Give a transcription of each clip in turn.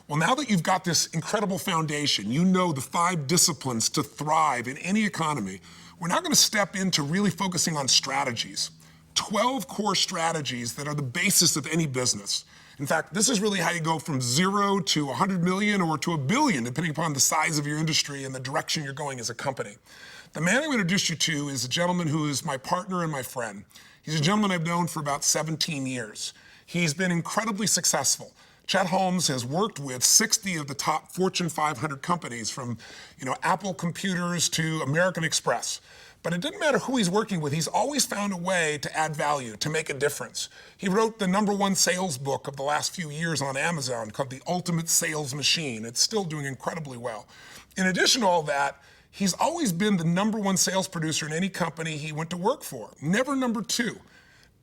Well, now that you've got this incredible foundation, you know the 5 disciplines to thrive in any economy, we're now going to step into really focusing on strategies. 12 core strategies that are the basis of any business. In fact, this is really how you go from 0 to 100 million or to 1 billion, depending upon the size of your industry and the direction you're going as a company. The man I'm going to introduce you to is a gentleman who is my partner and my friend. He's a gentleman I've known for about 17 years. He's been incredibly successful. Chet Holmes has worked with 60 of the top Fortune 500 companies, from Apple Computers to American Express. But it didn't matter who he's working with, he's always found a way to add value, to make a difference. He wrote the #1 sales book of the last few years on Amazon called The Ultimate Sales Machine. It's still doing incredibly well. In addition to all that, he's always been the #1 sales producer in any company he went to work for, never #2.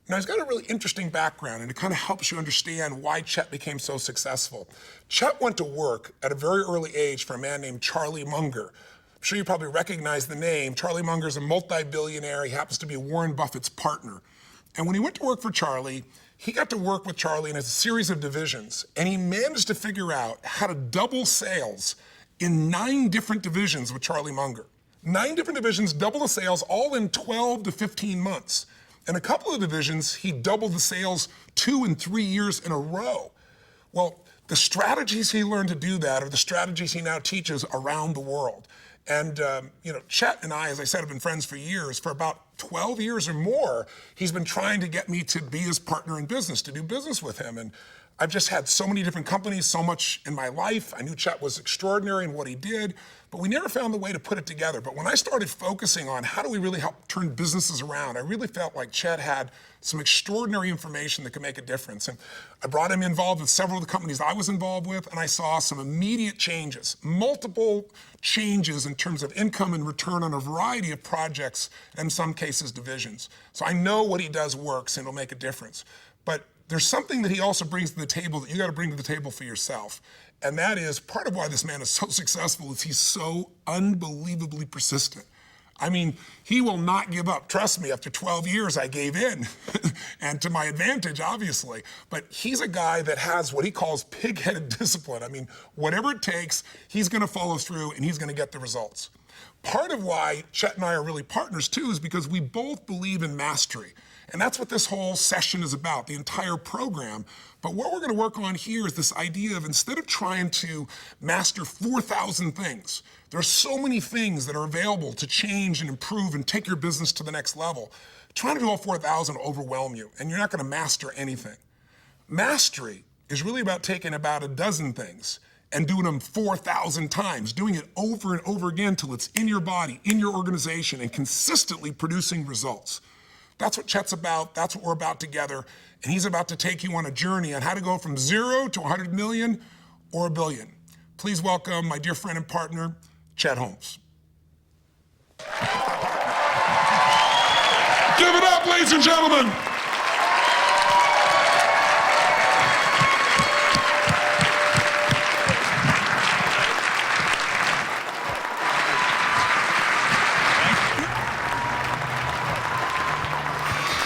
Now, he's got a really interesting background, and it kind of helps you understand why Chet became so successful. Chet went to work at a very early age for a man named Charlie Munger. I'm sure you probably recognize the name. Charlie Munger is a multi-billionaire. He happens to be Warren Buffett's partner. And when he went to work for Charlie, he got to work with Charlie in a series of divisions, and he managed to figure out how to double sales in 9 different divisions with Charlie Munger. 9 different divisions, double the sales, all in 12 to 15 months. In a couple of divisions, he doubled the sales 2 and 3 years in a row. Well, the strategies he learned to do that are the strategies he now teaches around the world. And Chet and I, as I said, have been friends for years. For about 12 years or more, he's been trying to get me to be his partner in business, to do business with him. And I've just had so many different companies, so much in my life. I knew Chet was extraordinary in what he did, but we never found the way to put it together. But when I started focusing on how do we really help turn businesses around, I really felt like Chet had some extraordinary information that could make a difference. And I brought him involved with several of the companies I was involved with, and I saw some immediate changes, multiple changes in terms of income and return on a variety of projects, and in some cases divisions. So I know what he does works, and it'll make a difference. But there's something that he also brings to the table that you got to bring to the table for yourself. And that is part of why this man is so successful is he's so unbelievably persistent. I mean, he will not give up. Trust me, after 12 years, I gave in, and to my advantage, obviously. But he's a guy that has what he calls pig-headed discipline. I mean, whatever it takes, he's going to follow through, and he's going to get the results. Part of why Chet and I are really partners, too, is because we both believe in mastery. And that's what this whole session is about, the entire program. But what we're going to work on here is this idea of, instead of trying to master 4,000 things, there are so many things that are available to change and improve and take your business to the next level. Trying to do all 4,000 will overwhelm you, and you're not going to master anything. Mastery is really about taking about a dozen things and doing them 4,000 times, doing it over and over again till it's in your body, in your organization, and consistently producing results. That's what Chet's about. That's what we're about together. And he's about to take you on a journey on how to go from 0 to 100 million or 1 billion. Please welcome my dear friend and partner, Chet Holmes. Give it up, ladies and gentlemen.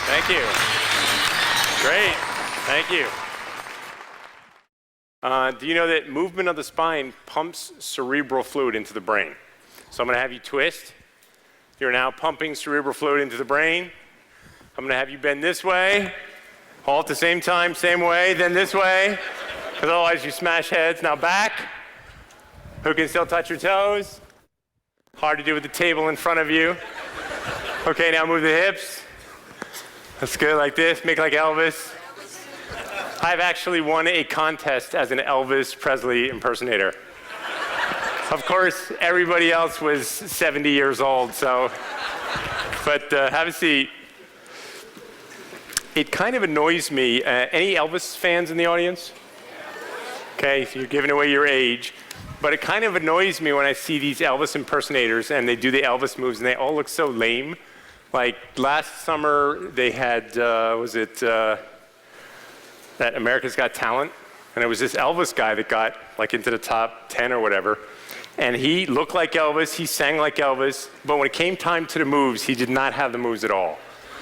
Thank you. Great. Thank you. Do you know that movement of the spine pumps cerebral fluid into the brain? So I'm going to have you twist. You're now pumping cerebral fluid into the brain. I'm going to have you bend this way, all at the same time, same way, then this way, because otherwise you smash heads. Now back. Who can still touch your toes? Hard to do with the table in front of you. Okay, now move the hips. That's good, like this, make like Elvis. I've actually won a contest as an Elvis Presley impersonator. Of course, everybody else was 70 years old, so, but have a seat. It kind of annoys me. Any Elvis fans in the audience? Okay, so you're giving away your age. But it kind of annoys me when I see these Elvis impersonators and they do the Elvis moves and they all look so lame. Like last summer, they had, that America's Got Talent? And it was this Elvis guy that got like into the top 10 or whatever. And he looked like Elvis, he sang like Elvis, but when it came time to the moves, he did not have the moves at all.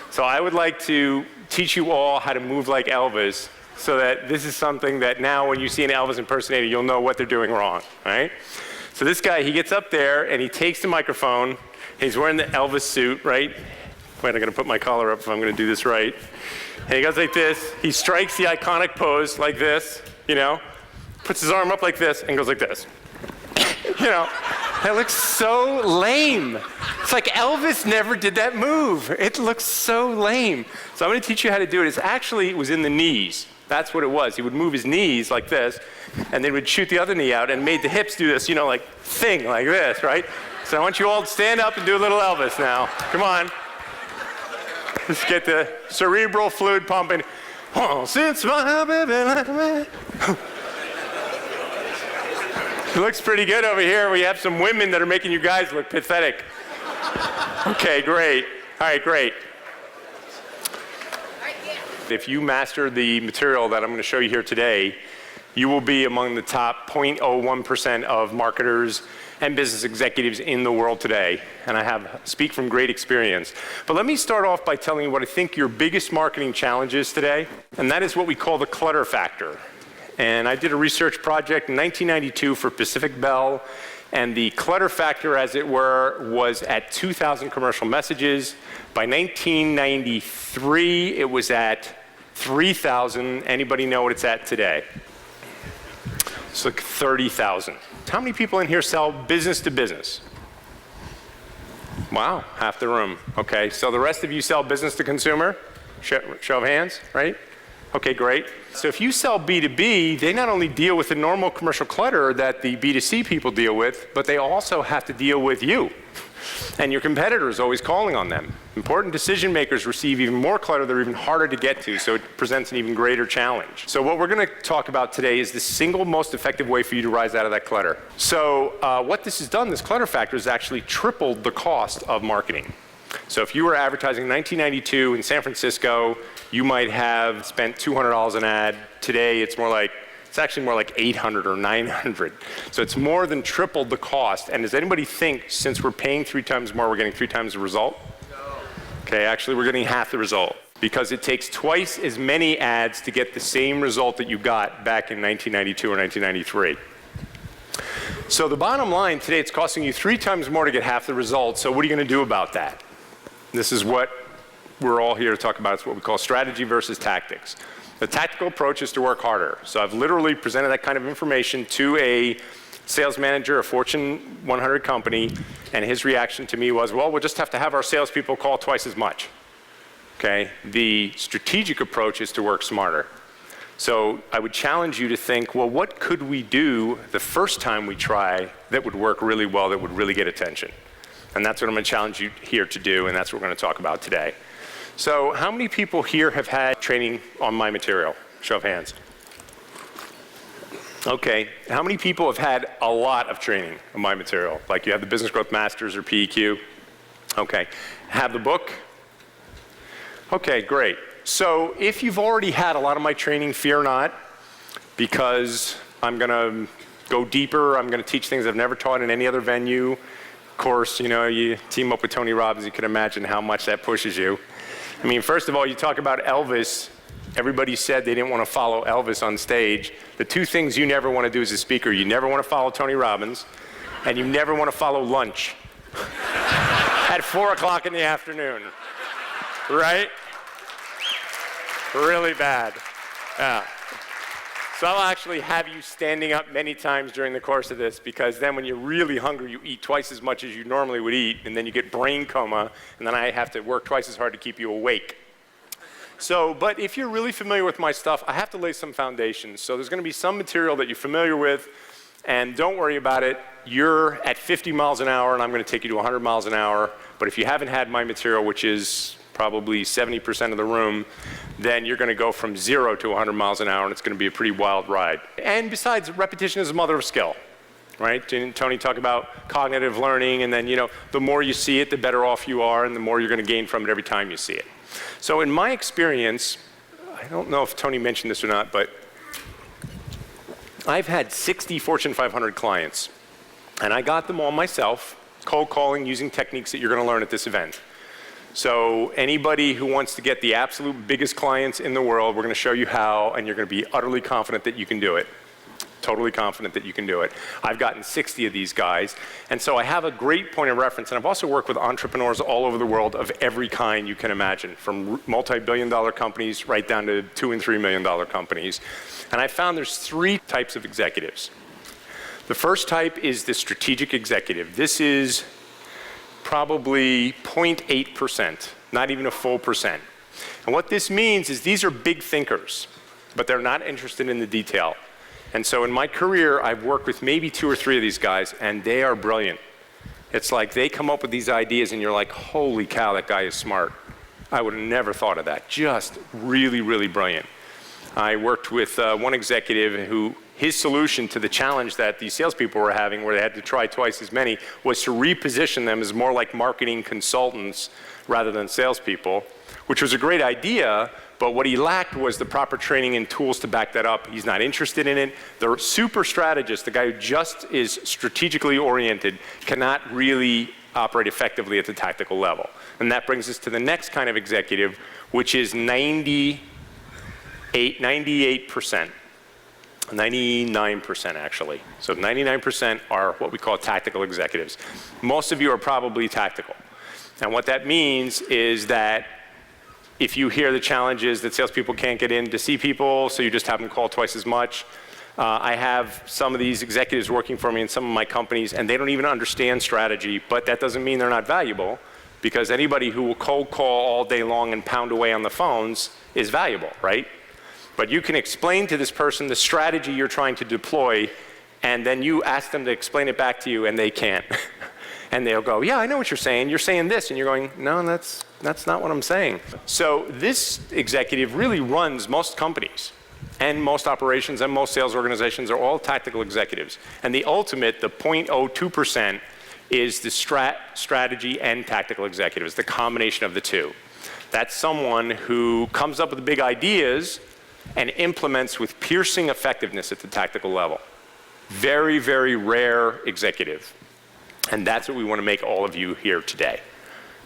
So I would like to teach you all how to move like Elvis so that this is something that now when you see an Elvis impersonator, you'll know what they're doing wrong, right? So this guy, he gets up there and he takes the microphone. He's wearing the Elvis suit, right? Wait, I'm gonna put my collar up if I'm gonna do this right. And he goes like this. He strikes the iconic pose like this, you know, puts his arm up like this and goes like this. You know, that looks so lame. It's like Elvis never did that move. It looks so lame. So I'm gonna teach you how to do it. It was in the knees. That's what it was. He would move his knees like this, and then would shoot the other knee out and made the hips do this, you know, like thing like this, right? So I want you all to stand up and do a little Elvis now. Come on. Let's get the cerebral fluid pumping. Oh, since my baby. It looks pretty good over here. We have some women that are making you guys look pathetic. Okay, great. All right, great. If you master the material that I'm going to show you here today, you will be among the top 0.01% of marketers and business executives in the world today. And I speak from great experience. But let me start off by telling you what I think your biggest marketing challenge is today, and that is what we call the clutter factor. And I did a research project in 1992 for Pacific Bell, and the clutter factor, as it were, was at 2,000 commercial messages. By 1993, it was at 3,000. Anybody know what it's at today? It's like 30,000. How many people in here sell business to business? Wow, half the room. Okay, so the rest of you sell business to consumer? Show of hands, right? Okay, great. So if you sell B2B, they not only deal with the normal commercial clutter that the B2C people deal with, but they also have to deal with you. And your competitors always calling on them. Important decision makers receive even more clutter. They're even harder to get to, so it presents an even greater challenge. So what we're going to talk about today is the single most effective way for you to rise out of that clutter. So what this has done, this clutter factor, has actually tripled the cost of marketing. So if you were advertising in 1992 in San Francisco, you might have spent $200 an ad. Today, it's actually more like 800 or 900. So it's more than tripled the cost. And does anybody think, since we're paying 3 times more, we're getting 3 times the result? No. Okay, actually, we're getting half the result, because it takes twice as many ads to get the same result that you got back in 1992 or 1993. So the bottom line today, it's costing you 3 times more to get half the result. So what are you going to do about that? This is what we're all here to talk about. It's what we call strategy versus tactics. The tactical approach is to work harder. So I've literally presented that kind of information to a sales manager, a Fortune 100 company, and his reaction to me was, well, we'll just have to have our salespeople call twice as much. Okay? The strategic approach is to work smarter. So I would challenge you to think, well, what could we do the first time we try that would work really well, that would really get attention? And that's what I'm going to challenge you here to do, and that's what we're going to talk about today. So how many people here have had training on my material? Show of hands. Okay. How many people have had a lot of training on my material? Like you have the Business Growth Masters or PEQ? Okay. Have the book? Okay, great. So if you've already had a lot of my training, fear not, because I'm going to go deeper. I'm going to teach things I've never taught in any other venue. Of course, you know, you team up with Tony Robbins, you can imagine how much that pushes you. I mean, first of all, you talk about Elvis. Everybody said they didn't want to follow Elvis on stage. The 2 things you never want to do as a speaker, you never want to follow Tony Robbins, and you never want to follow lunch at 4 o'clock in the afternoon, right? Really bad. Yeah. So I'll actually have you standing up many times during the course of this, because then when you're really hungry, you eat twice as much as you normally would eat, and then you get brain coma, and then I have to work twice as hard to keep you awake. So, but if you're really familiar with my stuff, I have to lay some foundations. So there's going to be some material that you're familiar with, and don't worry about it. You're at 50 miles an hour, and I'm going to take you to 100 miles an hour. But if you haven't had my material, which is probably 70% of the room, then you're going to go from 0 to 100 miles an hour, and it's going to be a pretty wild ride. And besides, repetition is the mother of skill, right? Didn't Tony talk about cognitive learning, and then, you know, the more you see it, the better off you are, and the more you're going to gain from it every time you see it. So in my experience, I don't know if Tony mentioned this or not, but I've had 60 Fortune 500 clients, and I got them all myself, cold calling, using techniques that you're going to learn at this event. So anybody who wants to get the absolute biggest clients in the world, we're going to show you how, and you're going to be utterly confident that you can do it. Totally confident that you can do it. I've gotten 60 of these guys, and so I have a great point of reference, and I've also worked with entrepreneurs all over the world of every kind you can imagine, from multi-billion-dollar companies right down to $2 and $3 million companies. And I found there's 3 types of executives. The first type is the strategic executive. This is probably 0.8%, not even a full percent. And what this means is these are big thinkers, but they're not interested in the detail. And so in my career, I've worked with maybe 2 or 3 of these guys, and they are brilliant. It's like they come up with these ideas, and you're like, holy cow, that guy is smart. I would have never thought of that. Just really, really brilliant. I worked with one executive who, his solution to the challenge that these salespeople were having, where they had to try twice as many, was to reposition them as more like marketing consultants rather than salespeople, which was a great idea, but what he lacked was the proper training and tools to back that up. He's not interested in it. The super strategist, the guy who just is strategically oriented, cannot really operate effectively at the tactical level. And that brings us to the next kind of executive, which is 98%. 99% actually. So 99% are what we call tactical executives. Most of you are probably tactical. And what that means is that if you hear the challenges that salespeople can't get in to see people, so you just have them call twice as much. I have some of these executives working for me in some of my companies, and they don't even understand strategy, but that doesn't mean they're not valuable, because anybody who will cold call all day long and pound away on the phones is valuable, right? But you can explain to this person the strategy you're trying to deploy, and then you ask them to explain it back to you, and they can't. And they'll go, yeah, I know what you're saying. You're saying this. And you're going, no, that's not what I'm saying. So this executive really runs most companies and most operations and most sales organizations are all tactical executives. And the ultimate, the 0.02%, is the strategy and tactical executives, the combination of the two. That's someone who comes up with big ideas and implements with piercing effectiveness at the tactical level. Very, very rare executive. And that's what we want to make all of you here today.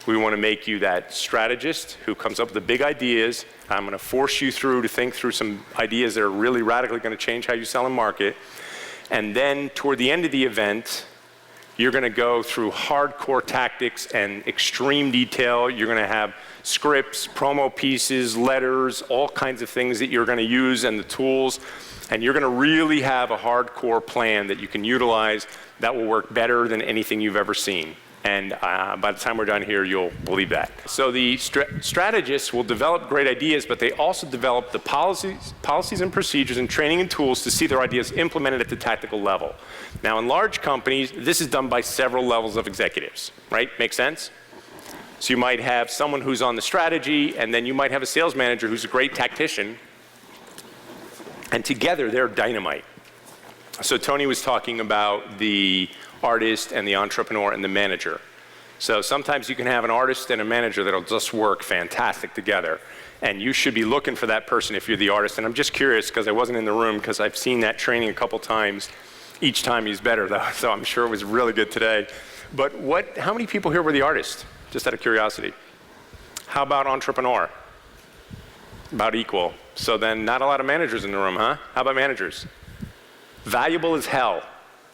We want to make you that strategist who comes up with the big ideas. I'm going to force you through to think through some ideas that are really radically going to change how you sell and market. And then toward the end of the event, you're going to go through hardcore tactics and extreme detail. You're going to have scripts, promo pieces, letters, all kinds of things that you're going to use and the tools. And you're going to really have a hardcore plan that you can utilize that will work better than anything you've ever seen. And by the time we're done here, you'll believe that. So the strategists will develop great ideas, but they also develop the policies and procedures and training and tools to see their ideas implemented at the tactical level. Now, in large companies, this is done by several levels of executives, right? Make sense? So you might have someone who's on the strategy, and then you might have a sales manager who's a great tactician, and together they're dynamite. So Tony was talking about the artist and the entrepreneur and the manager. So sometimes you can have an artist and a manager that'll just work fantastic together. And you should be looking for that person if you're the artist. And I'm just curious, because I wasn't in the room, because I've seen that training a couple times. Each time he's better, though, so I'm sure it was really good today. But how many people here were the artist? Just out of curiosity. How about entrepreneur? About equal. So then not a lot of managers in the room, huh? How about managers? Valuable as hell.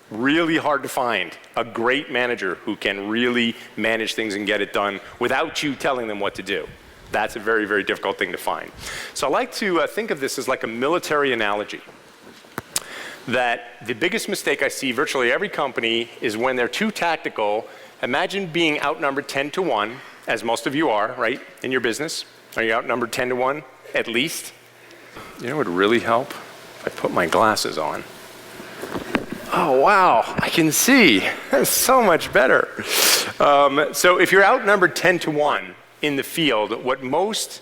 Really hard to find. A great manager who can really manage things and get it done without you telling them what to do. That's a very, very difficult thing to find. So I like to think of this as like a military analogy. That the biggest mistake I see virtually every company is when they're too tactical. Imagine being outnumbered 10 to 1, as most of you are, right, in your business. Are you outnumbered 10 to 1, at least? You know what would really help? If I put my glasses on. Oh, wow, I can see. That's so much better. So if you're outnumbered 10 to 1 in the field, what most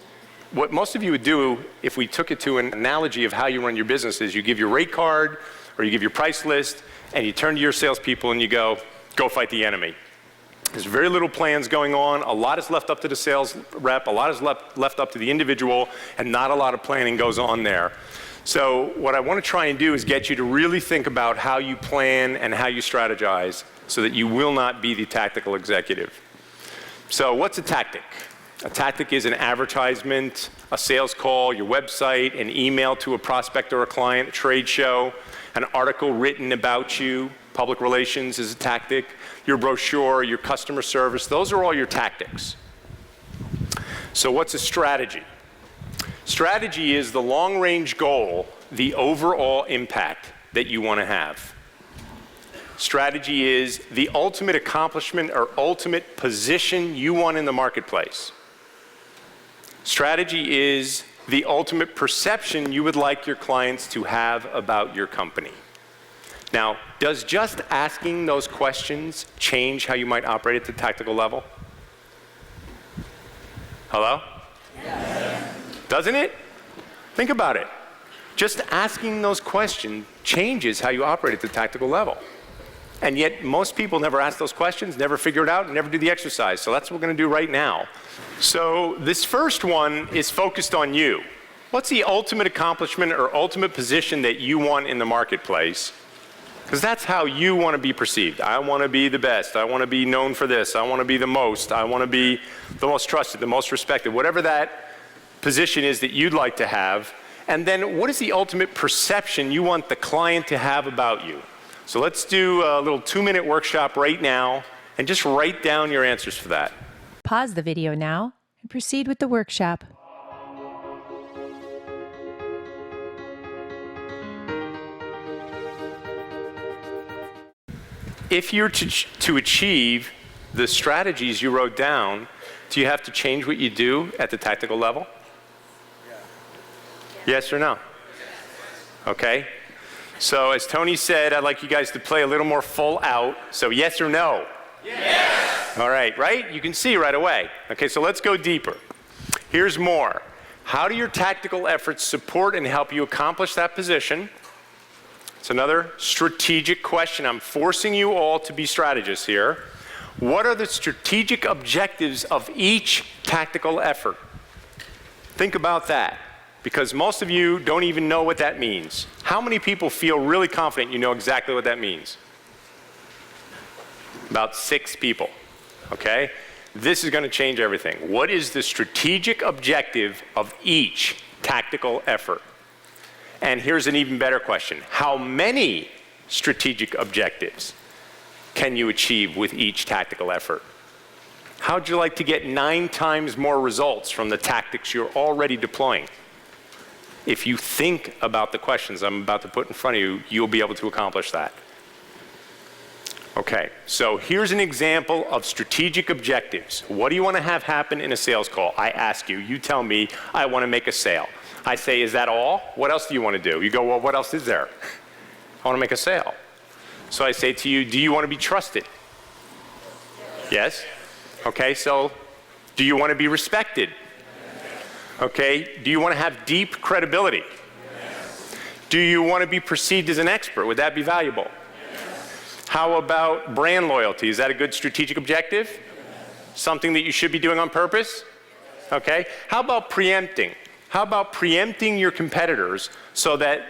of you would do, if we took it to an analogy of how you run your business, is you give your rate card or you give your price list and you turn to your salespeople and you go fight the enemy. There's very little plans going on. A lot is left up to the sales rep. A lot is left up to the individual, and not a lot of planning goes on there. So what I want to try and do is get you to really think about how you plan and how you strategize so that you will not be the tactical executive. So what's a tactic? A tactic is an advertisement, a sales call, your website, an email to a prospect or a client, a trade show, an article written about you. Public relations is a tactic. Your brochure, your customer service, those are all your tactics. So what's a strategy? Strategy is the long-range goal, the overall impact that you want to have. Strategy is the ultimate accomplishment or ultimate position you want in the marketplace. Strategy is the ultimate perception you would like your clients to have about your company. Now, does just asking those questions change how you might operate at the tactical level? Hello? Yes. Doesn't it? Think about it. Just asking those questions changes how you operate at the tactical level. And yet, most people never ask those questions, never figure it out, and never do the exercise. So that's what we're going to do right now. So this first one is focused on you. What's the ultimate accomplishment or ultimate position that you want in the marketplace? Because that's how you want to be perceived. I want to be the best. I want to be known for this. I want to be the most. I want to be the most trusted, the most respected, whatever that position is that you'd like to have. And then what is the ultimate perception you want the client to have about you? So let's do a little 2-minute workshop right now and just write down your answers for that. Pause the video now and proceed with the workshop. If you're to achieve the strategies you wrote down, do you have to change what you do at the tactical level? Yeah. Yes or no? Okay. So as Tony said, I'd like you guys to play a little more full out. So yes or no? Yes. All right, right? You can see right away. Okay, so let's go deeper. Here's more. How do your tactical efforts support and help you accomplish that position? It's another strategic question. I'm forcing you all to be strategists here. What are the strategic objectives of each tactical effort? Think about that, because most of you don't even know what that means. How many people feel really confident you know exactly what that means? About 6 people, okay? This is going to change everything. What is the strategic objective of each tactical effort? And here's an even better question. How many strategic objectives can you achieve with each tactical effort? How'd you like to get 9 times more results from the tactics you're already deploying? If you think about the questions I'm about to put in front of you, you'll be able to accomplish that. Okay, so here's an example of strategic objectives. What do you want to have happen in a sales call? I ask you, you tell me, I want to make a sale. I say, is that all? What else do you want to do? You go, well, what else is there? I want to make a sale. So I say to you, do you want to be trusted? Yes? Okay, so do you want to be respected? Okay, do you want to have deep credibility? Do you want to be perceived as an expert? Would that be valuable? How about brand loyalty? Is that a good strategic objective? Something that you should be doing on purpose? Okay, how about preempting? How about preempting your competitors so that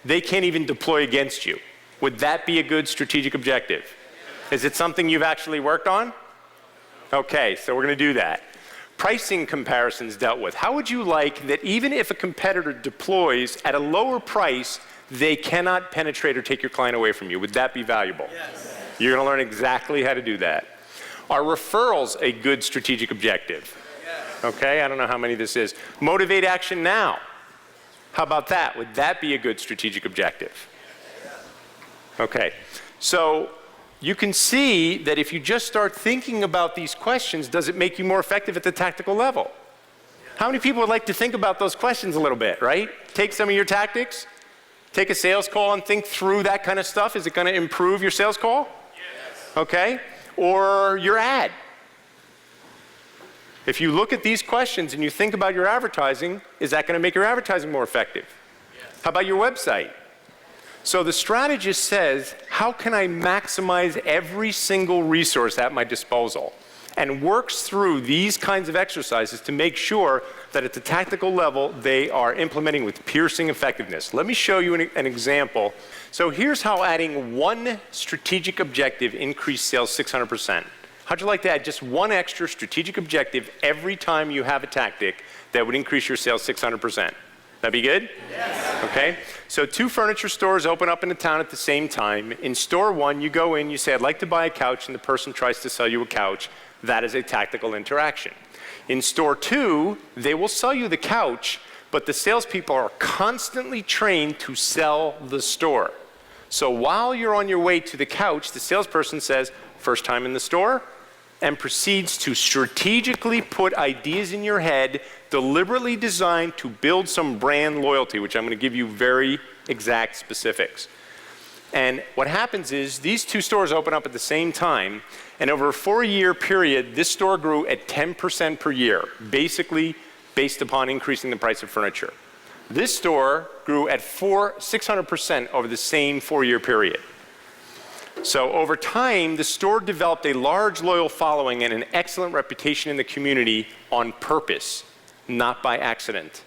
they can't even deploy against you? Would that be a good strategic objective? Is it something you've actually worked on? Okay, so we're going to do that. Pricing comparisons dealt with. How would you like that even if a competitor deploys at a lower price, they cannot penetrate or take your client away from you? Would that be valuable? Yes. You're going to learn exactly how to do that. Are referrals a good strategic objective? Okay, I don't know how many this is. Motivate action now. How about that? Would that be a good strategic objective? Okay, so you can see that if you just start thinking about these questions, does it make you more effective at the tactical level? How many people would like to think about those questions a little bit, right? Take some of your tactics, take a sales call and think through that kind of stuff. Is it going to improve your sales call? Yes. Okay, or your ad. If you look at these questions and you think about your advertising, is that going to make your advertising more effective? Yes. How about your website? So the strategist says, how can I maximize every single resource at my disposal? And works through these kinds of exercises to make sure that at the tactical level, they are implementing with piercing effectiveness. Let me show you an example. So here's how adding one strategic objective increased sales 600%. How'd you like to add just one extra strategic objective every time you have a tactic that would increase your sales 600%? That'd be good? Yes. Okay. So 2 furniture stores open up in a town at the same time. In store 1, you go in, you say, I'd like to buy a couch, and the person tries to sell you a couch. That is a tactical interaction. In store 2, they will sell you the couch, but the salespeople are constantly trained to sell the store. So while you're on your way to the couch, the salesperson says, first time in the store, and proceeds to strategically put ideas in your head deliberately designed to build some brand loyalty, which I'm going to give you very exact specifics. And what happens is these 2 stores open up at the same time, and over a 4-year period, this store grew at 10% per year, basically based upon increasing the price of furniture. This store grew at 600% over the same 4-year period. So over time, the store developed a large loyal following and an excellent reputation in the community on purpose, not by accident.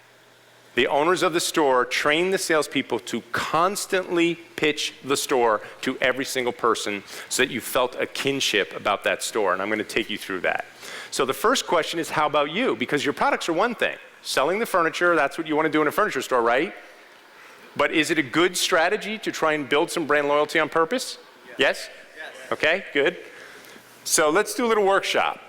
The owners of the store trained the salespeople to constantly pitch the store to every single person so that you felt a kinship about that store, and I'm going to take you through that. So the first question is, how about you? Because your products are one thing. Selling the furniture, that's what you want to do in a furniture store, right? But is it a good strategy to try and build some brand loyalty on purpose? Yes? Yes. Okay, good. So let's do a little workshop.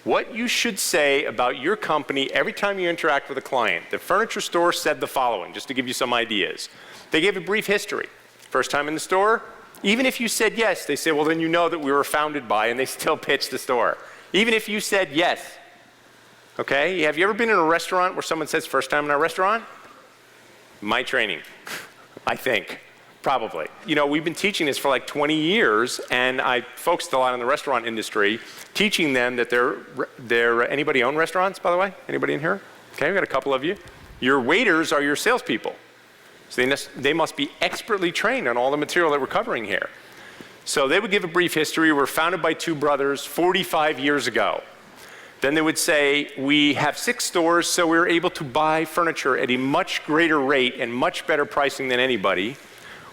What you should say about your company every time you interact with a client. The furniture store said the following, just to give you some ideas. They gave a brief history. First time in the store, even if you said yes, they say, well, then you know that we were founded by, and they still pitch the store. Even if you said yes. Okay, have you ever been in a restaurant where someone says first time in our restaurant? My training, I think. Probably. You know, we've been teaching this for like 20 years, and I focused a lot on the restaurant industry, teaching them that anybody own restaurants, by the way? Anybody in here? Okay, we've got a couple of you. Your waiters are your salespeople. So they must be expertly trained on all the material that we're covering here. So they would give a brief history. We were founded by 2 brothers 45 years ago. Then they would say, we have 6 stores, so we were able to buy furniture at a much greater rate and much better pricing than anybody.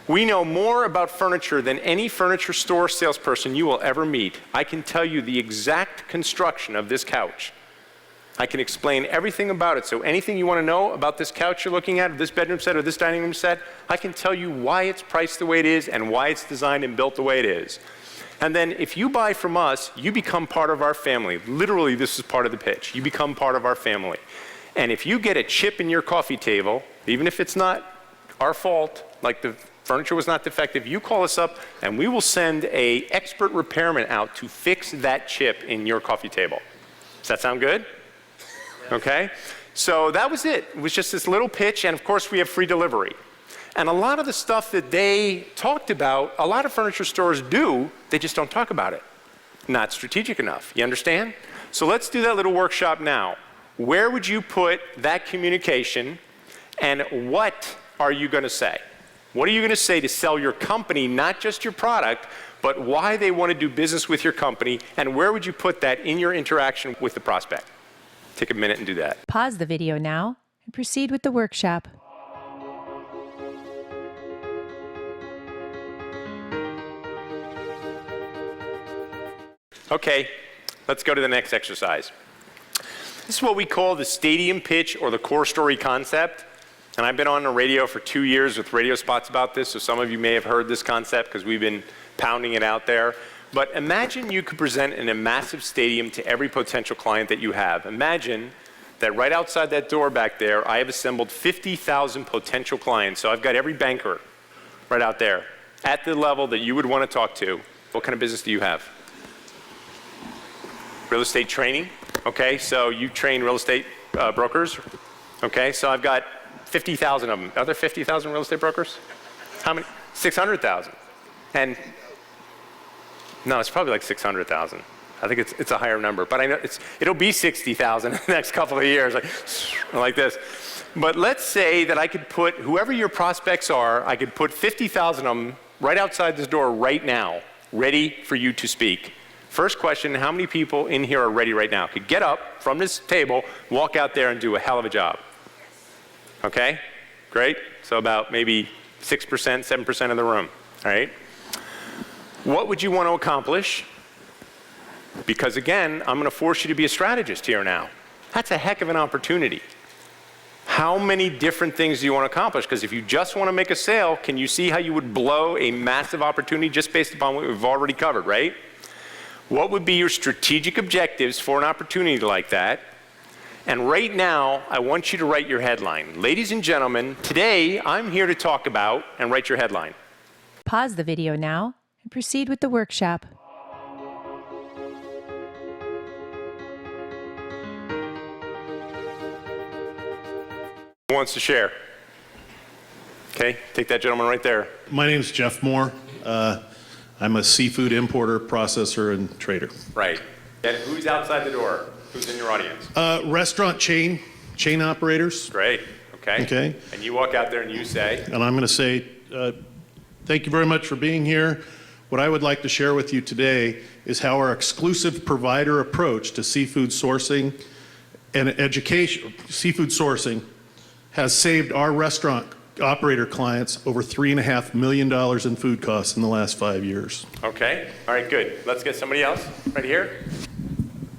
We know more about furniture than any furniture store salesperson you will ever meet. I can tell you the exact construction of this couch. I can explain everything about it. So anything you want to know about this couch you're looking at, or this bedroom set, or this dining room set, I can tell you why it's priced the way it is and why it's designed and built the way it is. And then if you buy from us, you become part of our family. Literally, this is part of the pitch. You become part of our family. And if you get a chip in your coffee table, even if it's not our fault, like the furniture was not defective, you call us up and we will send an expert repairman out to fix that chip in your coffee table. Does that sound good? Okay. So that was it. It was just this little pitch, and of course we have free delivery. And a lot of the stuff that they talked about, a lot of furniture stores do, they just don't talk about it. Not strategic enough. You understand? So let's do that little workshop now. Where would you put that communication, and what are you going to say? What are you going to say to sell your company, not just your product, but why they want to do business with your company, and where would you put that in your interaction with the prospect? Take a minute and do that. Pause the video now and proceed with the workshop. Okay, let's go to the next exercise. This is what we call the stadium pitch or the core story concept. And I've been on the radio for 2 years with radio spots about this, so some of you may have heard this concept because we've been pounding it out there. But imagine you could present in a massive stadium to every potential client that you have. Imagine that right outside that door back there, I have assembled 50,000 potential clients. So I've got every banker right out there at the level that you would want to talk to. What kind of business do you have? Real estate training. Okay, so you train real estate brokers. Okay, so I've got 50,000 of them. Are there 50,000 real estate brokers? How many? 600,000. And no, it's probably like 600,000. I think it's a higher number, but I know it'll be 60,000 in the next couple of years, like this. But let's say that I could put whoever your prospects are, I could put 50,000 of them right outside this door right now, ready for you to speak. First question, how many people in here are ready right now? Could get up from this table, walk out there and do a hell of a job. Okay, great. So about maybe 6%, 7% of the room, all right? What would you want to accomplish? Because again, I'm going to force you to be a strategist here now. That's a heck of an opportunity. How many different things do you want to accomplish? Because if you just want to make a sale, can you see how you would blow a massive opportunity just based upon what we've already covered, right? What would be your strategic objectives for an opportunity like that? And right now, I want you to write your headline. Ladies and gentlemen, today I'm here to talk about, and write your headline. Pause the video now and proceed with the workshop. Who wants to share? Okay, take that gentleman right there. My name's Jeff Moore. I'm a seafood importer, processor, and trader. Right. And who's outside the door? Who's in your audience? Restaurant chain operators. Great. Okay. Okay. And you walk out there and you say? And I'm going to say, thank you very much for being here. What I would like to share with you today is how our exclusive provider approach to seafood sourcing and education, seafood sourcing, has saved our restaurant operator clients over $3.5 million in food costs in the last 5 years. Okay. All right, good. Let's get somebody else right here.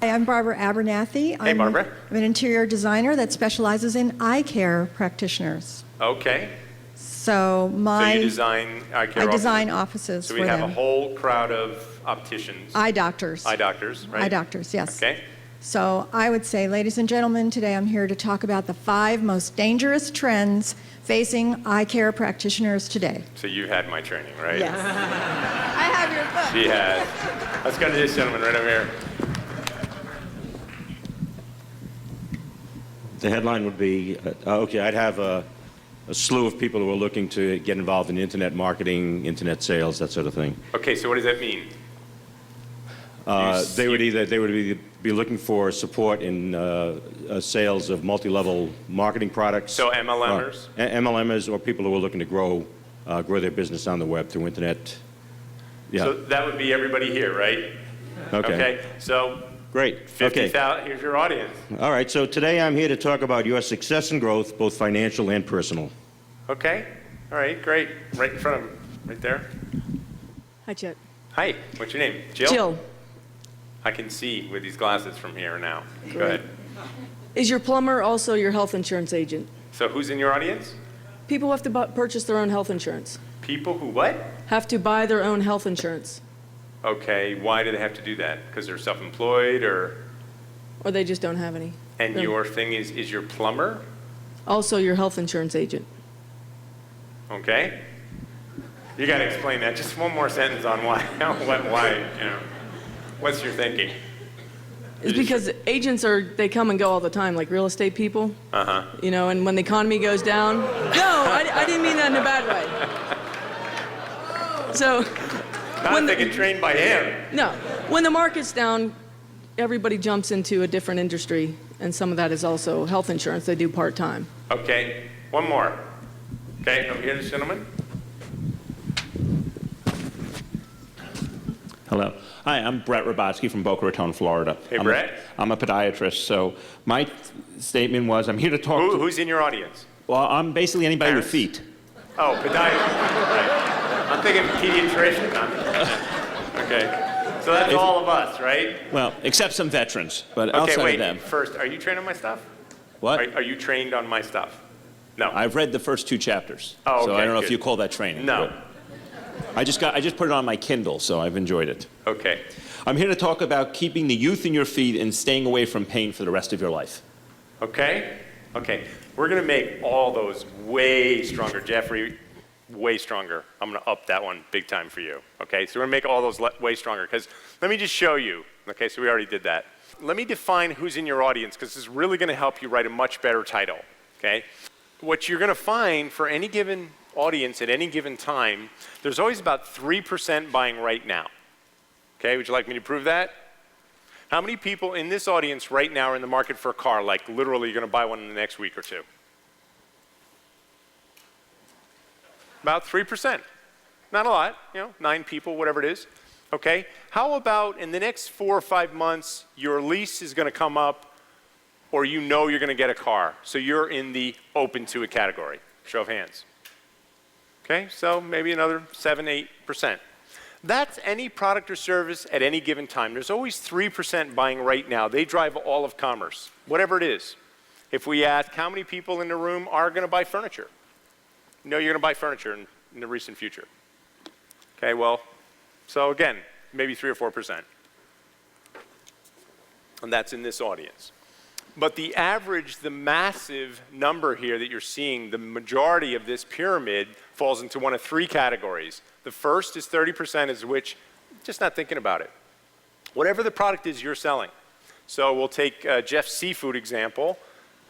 Hi, I'm Barbara Abernathy. Hey, Barbara. I'm an interior designer that specializes in eye care practitioners. Okay. So So you design eye care I offices? design offices So for we have them. a whole crowd of opticians. Eye doctors. Eye doctors, right? Eye doctors, yes. Okay. So I would say, ladies and gentlemen, today I'm here to talk about the 5 most dangerous trends facing eye care practitioners today. So you had my training, right? Yes. I have your book. She has. Let's go to this gentleman right over here. The headline would be, okay, I'd have a slew of people who are looking to get involved in internet marketing, internet sales, that sort of thing. Okay, so what does that mean? They would either be looking for support in sales of multi-level marketing products. So MLMers? MLMers, or people who are looking to grow their business on the web through internet. Yeah. So that would be everybody here, right? Okay. So Great. 50,000, here's your audience. All right. So today I'm here to talk about your success and growth, both financial and personal. Okay. All right, great. Right in front of him, right there. Hi, Chet. Hi, what's your name? Jill? Jill. I can see with these glasses from here now. Go ahead. Is your plumber also your health insurance agent? So who's in your audience? People have to purchase their own health insurance. People who what? Have to buy their own health insurance. Okay, why do they have to do that? Because they're self-employed or? Or they just don't have any. And your thing is your plumber? Also your health insurance agent. Okay. You got to explain that. Just one more sentence on why, what's your thinking? It's because agents they come and go all the time, like real estate people. Uh-huh. You know, and when the economy goes down, no, I didn't mean that in a bad way. So, Not they get trained by him. no, when the market's down, everybody jumps into a different industry, and some of that is also health insurance. They do part-time. Okay, one more. Okay, over here, this gentleman. Hello. Hi, I'm Brett Robotsky from Boca Raton, Florida. Hey, Brett. I'm a podiatrist, so my statement was I'm here to talk to... Who's in your audience? Well, I'm basically anybody with Parents? feet. Oh, podiatrist. Right. I'm thinking pediatrician. Okay, so that's all of us, right? Well, except some veterans, but Okay, outside wait, of them. first, are you trained on my stuff? What? Are you trained on my stuff? No. I've read the first 2 chapters. Oh, So okay, I don't know good. if you call that training. No. but I just put it on my Kindle, so I've enjoyed it. Okay. I'm here to talk about keeping the youth in your feet and staying away from pain for the rest of your life. Okay? Okay. We're going to make all those way stronger. Jeffrey, way stronger. I'm going to up that one big time for you. Okay? So we're going to make all those way stronger. Because let me just show you. Okay, so we already did that. Let me define who's in your audience, because this is really going to help you write a much better title. Okay? What you're going to find for any given audience at any given time, there's always about 3% buying right now. Okay, would you like me to prove that? How many people in this audience right now are in the market for a car, like literally you're going to buy one in the next week or two? About 3%. Not a lot, 9 people, whatever it is. Okay, how about in the next 4 or 5 months, your lease is going to come up, or you're going to get a car. So you're in the open to it category. Show of hands. Okay, so maybe another 7, 8%. That's any product or service at any given time. There's always 3% buying right now. They drive all of commerce, whatever it is. If we ask how many people in the room are going to buy furniture, you know you're going to buy furniture in the recent future. Okay, well, so again, maybe 3 or 4%. And that's in this audience. But the average, the massive number here that you're seeing, the majority of this pyramid falls into one of 3 categories. The first is 30%, is which, just not thinking about it. Whatever the product is you're selling. So we'll take Jeff's seafood example.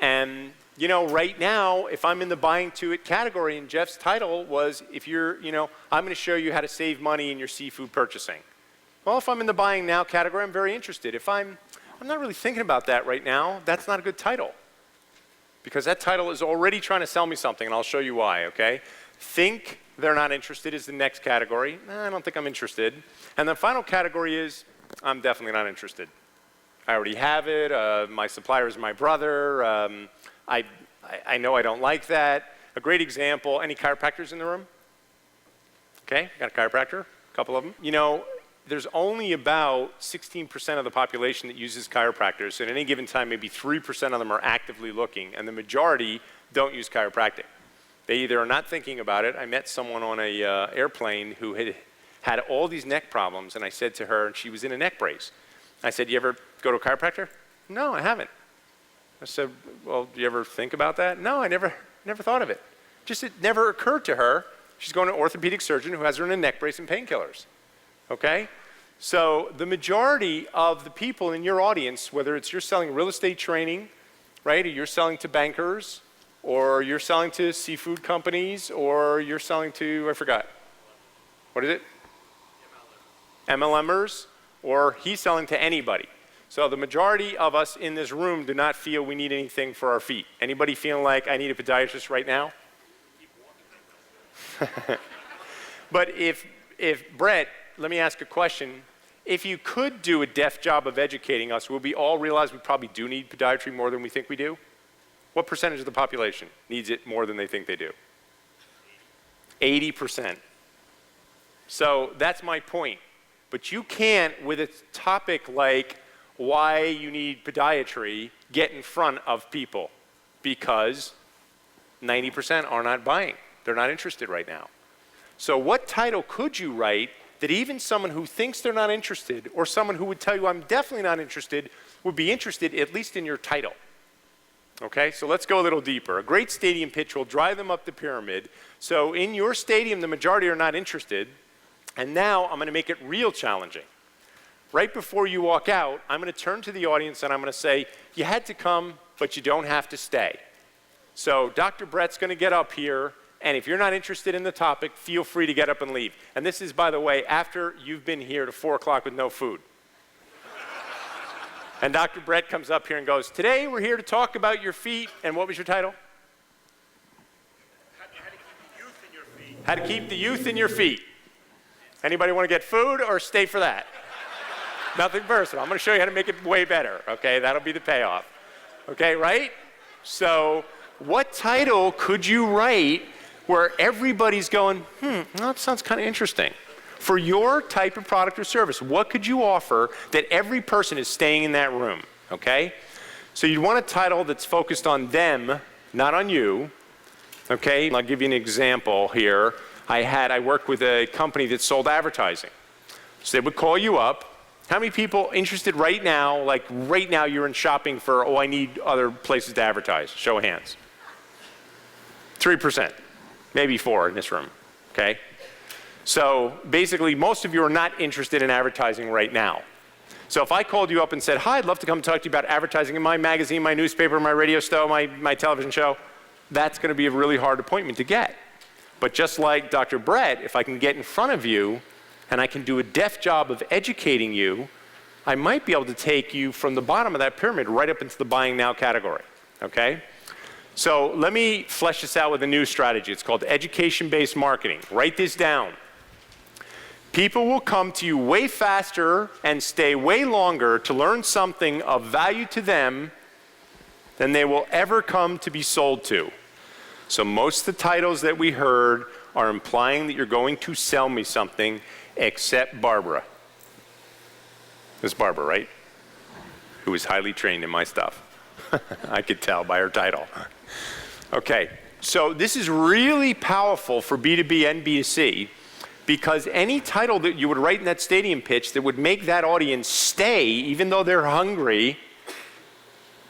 And, you know, right now, if I'm in the buying to it category, and Jeff's title was, if you're, you know, I'm going to show you how to save money in your seafood purchasing. Well, if I'm in the buying now category, I'm very interested. If I'm not really thinking about that right now, that's not a good title. Because that title is already trying to sell me something, and I'll show you why, okay? Think they're not interested is the next category. I don't think I'm interested. And the final category is, I'm definitely not interested. I already have it. My supplier is my brother. I know I don't like that. A great example, any chiropractors in the room? Okay, got a chiropractor, a couple of them. You know, there's only about 16% of the population that uses chiropractors. So at any given time, maybe 3% of them are actively looking, and the majority don't use chiropractic. They either are not thinking about it. I met someone on a airplane who had all these neck problems, and I said to her, and she was in a neck brace. I said, you ever go to a chiropractor? No, I haven't. I said, well, do you ever think about that? No, I never thought of it. Just it never occurred to her. She's going to an orthopedic surgeon who has her in a neck brace and painkillers. Okay? So the majority of the people in your audience, whether it's you're selling real estate training, right, or you're selling to bankers, or you're selling to seafood companies, or you're selling to, I forgot. What is it? MLMers, or he's selling to anybody. So the majority of us in this room do not feel we need anything for our feet. Anybody feeling like I need a podiatrist right now? But if Brett, let me ask a question. If you could do a deft job of educating us, would we all realize we probably do need podiatry more than we think we do? What percentage of the population needs it more than they think they do? 80%. So that's my point. But you can't, with a topic like why you need podiatry, get in front of people because 90% are not buying. They're not interested right now. So what title could you write that even someone who thinks they're not interested, or someone who would tell you I'm definitely not interested, would be interested at least in your title? Okay, so let's go a little deeper. A great stadium pitch will drive them up the pyramid. So in your stadium, the majority are not interested. And now I'm going to make it real challenging. Right before you walk out, I'm going to turn to the audience and I'm going to say, you had to come, but you don't have to stay. So Dr. Brett's going to get up here, and if you're not interested in the topic, feel free to get up and leave. And this is, by the way, after you've been here to 4 o'clock with no food. And Dr. Brett comes up here and goes, today we're here to talk about your feet. And what was your title? How to keep the youth in your feet. Anybody want to get food or stay for that? Nothing personal. I'm going to show you how to make it way better. Okay, that'll be the payoff. Okay, right? So what title could you write where everybody's going, well, that sounds kind of interesting. For your type of product or service, what could you offer that every person is staying in that room, okay? So you'd want a title that's focused on them, not on you, okay? I'll give you an example here. I worked with a company that sold advertising. So they would call you up. How many people interested right now, like right now you're in shopping for, I need other places to advertise? Show of hands. 3%, maybe 4 in this room, okay? So basically, most of you are not interested in advertising right now. So if I called you up and said, hi, I'd love to come talk to you about advertising in my magazine, my newspaper, my radio show, my television show, that's going to be a really hard appointment to get. But just like Dr. Brett, if I can get in front of you and I can do a deft job of educating you, I might be able to take you from the bottom of that pyramid right up into the buying now category, okay? So let me flesh this out with a new strategy. It's called education-based marketing. Write this down. People will come to you way faster and stay way longer to learn something of value to them than they will ever come to be sold to. So most of the titles that we heard are implying that you're going to sell me something, except Barbara. This is Barbara, right? Who is highly trained in my stuff. I could tell by her title. Okay, so this is really powerful for B2B and B2C, because any title that you would write in that stadium pitch that would make that audience stay, even though they're hungry,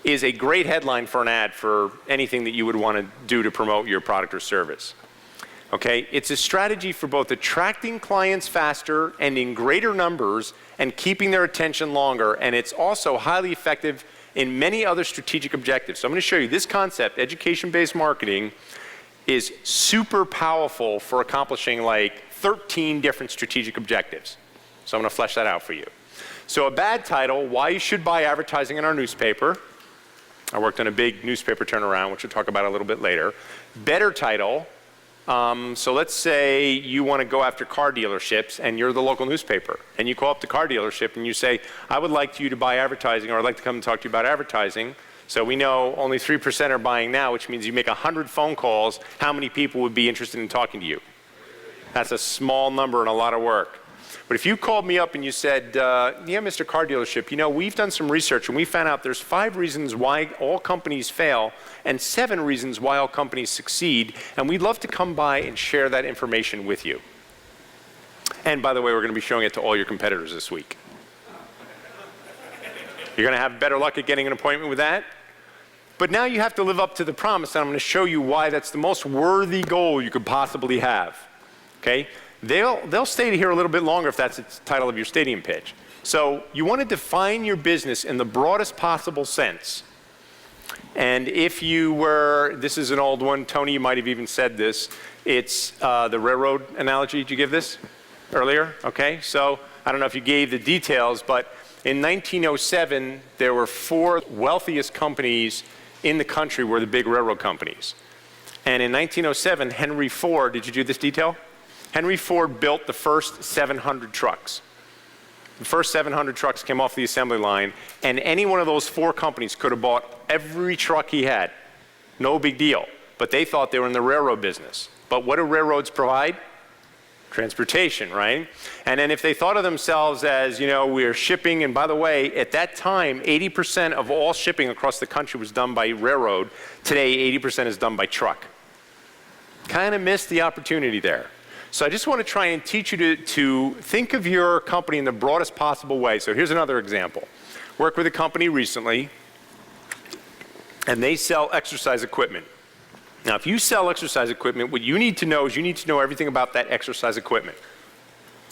is a great headline for an ad for anything that you would want to do to promote your product or service. Okay, it's a strategy for both attracting clients faster and in greater numbers and keeping their attention longer, and it's also highly effective in many other strategic objectives. So I'm going to show you this concept, education-based marketing, is super powerful for accomplishing like 13 different strategic objectives. So I'm going to flesh that out for you. So a bad title, why you should buy advertising in our newspaper. I worked on a big newspaper turnaround, which we'll talk about a little bit later. Better title, so let's say you want to go after car dealerships and you're the local newspaper and you call up the car dealership and you say, I would like you to buy advertising, or I'd like to come and talk to you about advertising. So we know only 3% are buying now, which means you make 100 phone calls, how many people would be interested in talking to you? That's a small number and a lot of work. But if you called me up and you said, yeah, Mr. Car Dealership, you know, we've done some research and we found out there's 5 reasons why all companies fail and 7 reasons why all companies succeed, and we'd love to come by and share that information with you. And by the way, we're going to be showing it to all your competitors this week. You're going to have better luck at getting an appointment with that. But now you have to live up to the promise, and I'm going to show you why that's the most worthy goal you could possibly have. Okay? They'll stay here a little bit longer if that's the title of your stadium pitch. So you want to define your business in the broadest possible sense. And if you were, this is an old one, Tony, you might have even said this, it's the railroad analogy. Did you give this earlier? Okay, so I don't know if you gave the details, but in 1907, there were 4 wealthiest companies in the country were the big railroad companies. And in 1907, Henry Ford, did you do this detail? Henry Ford built the first 700 trucks. The first 700 trucks came off the assembly line, and any one of those 4 companies could have bought every truck he had. No big deal. But they thought they were in the railroad business. But what do railroads provide? Transportation, right? And then if they thought of themselves as, you know, we're shipping, and by the way, at that time, 80% of all shipping across the country was done by railroad. Today, 80% is done by truck. Kind of missed the opportunity there. So I just want to try and teach you to think of your company in the broadest possible way. So here's another example. Worked with a company recently, and they sell exercise equipment. Now, if you sell exercise equipment, what you need to know is you need to know everything about that exercise equipment.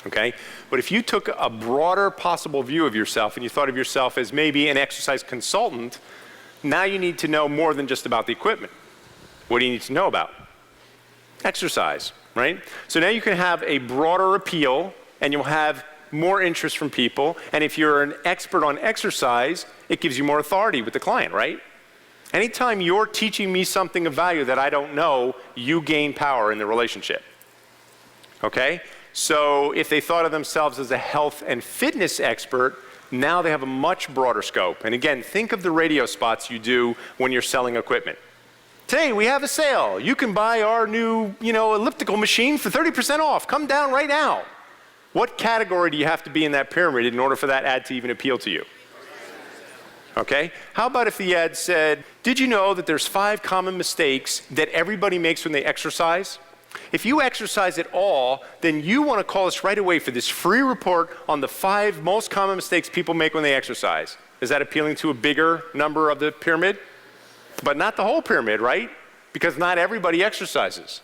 Okay? But if you took a broader possible view of yourself and you thought of yourself as maybe an exercise consultant, now you need to know more than just about the equipment. What do you need to know about? Exercise. Right? So now you can have a broader appeal and you'll have more interest from people. And if you're an expert on exercise, it gives you more authority with the client, right? Anytime you're teaching me something of value that I don't know, you gain power in the relationship. Okay? So if they thought of themselves as a health and fitness expert, now they have a much broader scope. And again, think of the radio spots you do when you're selling equipment. Today we have a sale. You can buy our new, elliptical machine for 30% off. Come down right now. What category do you have to be in that pyramid in order for that ad to even appeal to you? Okay? How about if the ad said, did you know that there's 5 common mistakes that everybody makes when they exercise? If you exercise at all, then you want to call us right away for this free report on the 5 most common mistakes people make when they exercise. Is that appealing to a bigger number of the pyramid? But not the whole pyramid, right? Because not everybody exercises.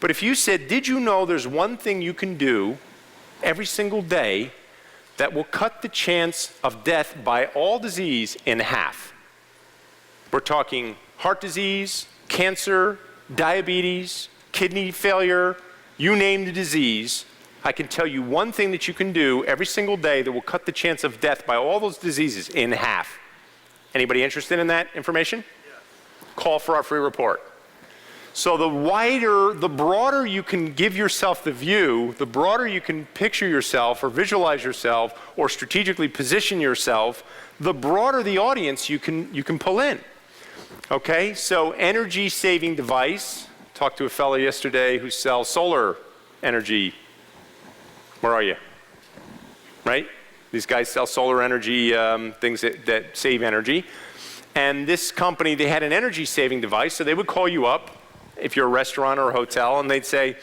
But if you said, did you know there's one thing you can do every single day that will cut the chance of death by all disease in half? We're talking heart disease, cancer, diabetes, kidney failure, you name the disease. I can tell you one thing that you can do every single day that will cut the chance of death by all those diseases in half. Anybody interested in that information? Call for our free report. So the broader you can give yourself the view, the broader you can picture yourself or visualize yourself or strategically position yourself, the broader the audience you can pull in. Okay, so energy saving device, talked to a fellow yesterday who sells solar energy. Where are you? Right? These guys sell solar energy, things that save energy. And this company, they had an energy saving device, so they would call you up if you're a restaurant or a hotel, and they'd say,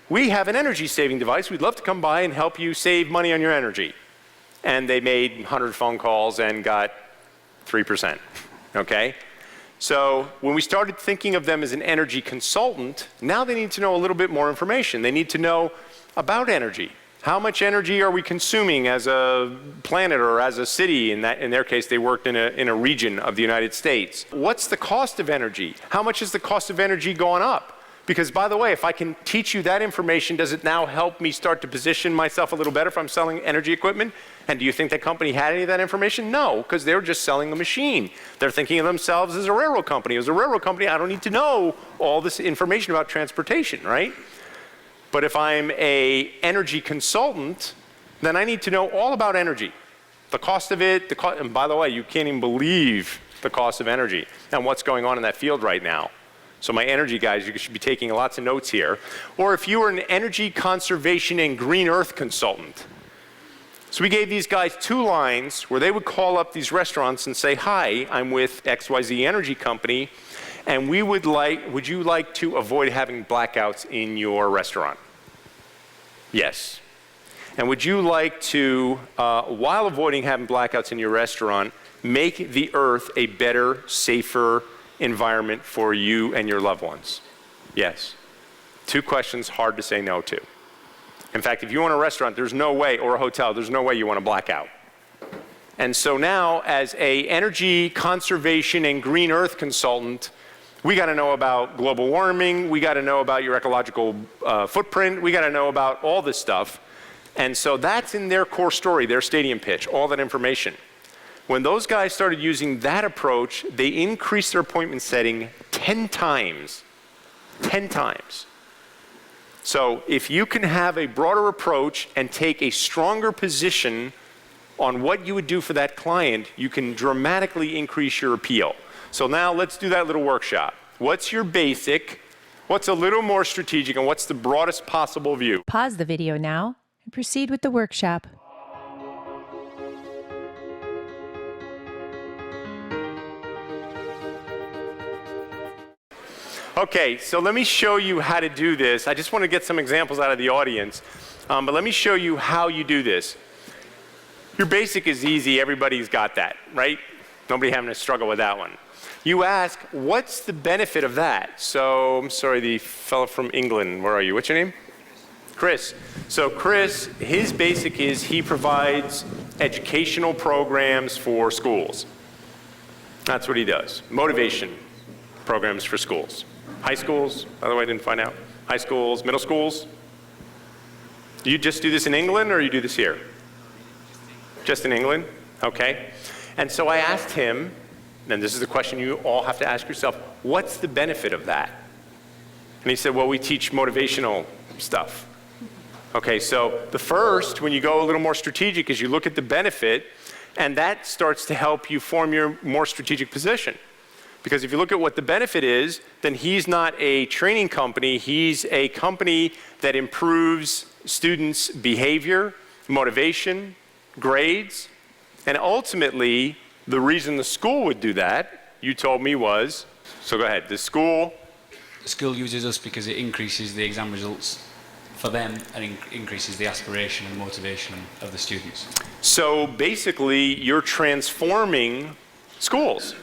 we have an energy saving device. We'd love to come by and help you save money on your energy. And they made 100 phone calls and got 3%, okay? So when we started thinking of them as an energy consultant, now they need to know a little bit more information. They need to know about energy. How much energy are we consuming as a planet or as a city? In their case, they worked in a region of the United States. What's the cost of energy? How much has the cost of energy gone up? Because, by the way, if I can teach you that information, does it now help me start to position myself a little better if I'm selling energy equipment? And do you think that company had any of that information? No, because they're just selling a machine. They're thinking of themselves as a railroad company. As a railroad company, I don't need to know all this information about transportation, right? But if I'm an energy consultant, then I need to know all about energy. The cost of it, and by the way, you can't even believe the cost of energy and what's going on in that field right now. So my energy guys, you should be taking lots of notes here. Or if you were an energy conservation and green earth consultant. So we gave these guys 2 lines where they would call up these restaurants and say, hi, I'm with XYZ Energy Company, and would you like to avoid having blackouts in your restaurant? Yes. And would you like to, while avoiding having blackouts in your restaurant, make the earth a better, safer environment for you and your loved ones? Yes. 2 questions hard to say no to. In fact, if you own a restaurant, there's no way, or a hotel, there's no way you want to black out. And so now, as an energy conservation and green earth consultant, we got to know about global warming, we got to know about your ecological footprint, we got to know about all this stuff. And so that's in their core story, their stadium pitch, all that information. When those guys started using that approach, they increased their appointment setting 10 times. 10 times. So if you can have a broader approach and take a stronger position on what you would do for that client, you can dramatically increase your appeal. So now let's do that little workshop. What's your basic, what's a little more strategic, and what's the broadest possible view? Pause the video now and proceed with the workshop. Okay, so let me show you how to do this. I just want to get some examples out of the audience, but let me show you how you do this. Your basic is easy, everybody's got that, right? Nobody having to struggle with that one. You ask, what's the benefit of that? So, I'm sorry, the fellow from England, where are you? What's your name? Chris. So Chris, his basic is he provides educational programs for schools. That's what he does. Motivation programs for schools. High schools, by the way, I didn't find out. High schools, middle schools. Do you just do this in England or you do this here? Just in England? Okay. And so I asked him, and this is the question you all have to ask yourself, what's the benefit of that? And he said, well, we teach motivational stuff. Okay, so the first, when you go a little more strategic, is you look at the benefit, and that starts to help you form your more strategic position. Because if you look at what the benefit is, then he's not a training company, he's a company that improves students' behavior, motivation, grades, and ultimately, the reason the school would do that, you told me was, so go ahead, the school uses us because it increases the exam results for them and increases the aspiration and motivation of the students. So basically, you're transforming schools.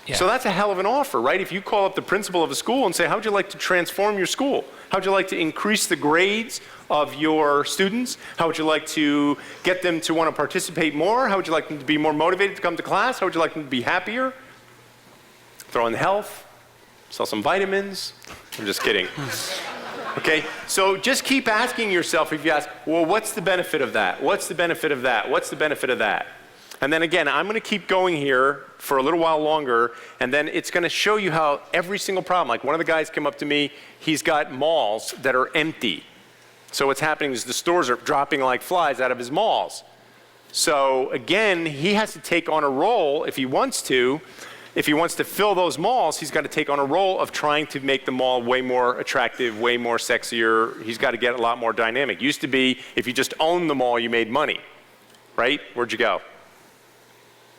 Yeah. So that's a hell of an offer, right? If you call up the principal of a school and say, how would you like to transform your school? How would you like to increase the grades of your students? How would you like to get them to want to participate more? How would you like them to be more motivated to come to class? How would you like them to be happier? Throw in health, sell some vitamins. I'm just kidding. Okay, so just keep asking yourself, if you ask, well, what's the benefit of that? What's the benefit of that? What's the benefit of that? And then again, I'm going to keep going here for a little while longer, and then it's going to show you how every single problem, like one of the guys came up to me, he's got malls that are empty. So what's happening is the stores are dropping like flies out of his malls. So again, he has to take on a role, if he wants to if he wants to fill those malls, he's got to take on a role of trying to make the mall way more attractive, way more sexier. He's got to get a lot more dynamic. Used to be, if you just owned the mall, you made money, right? Where'd you go?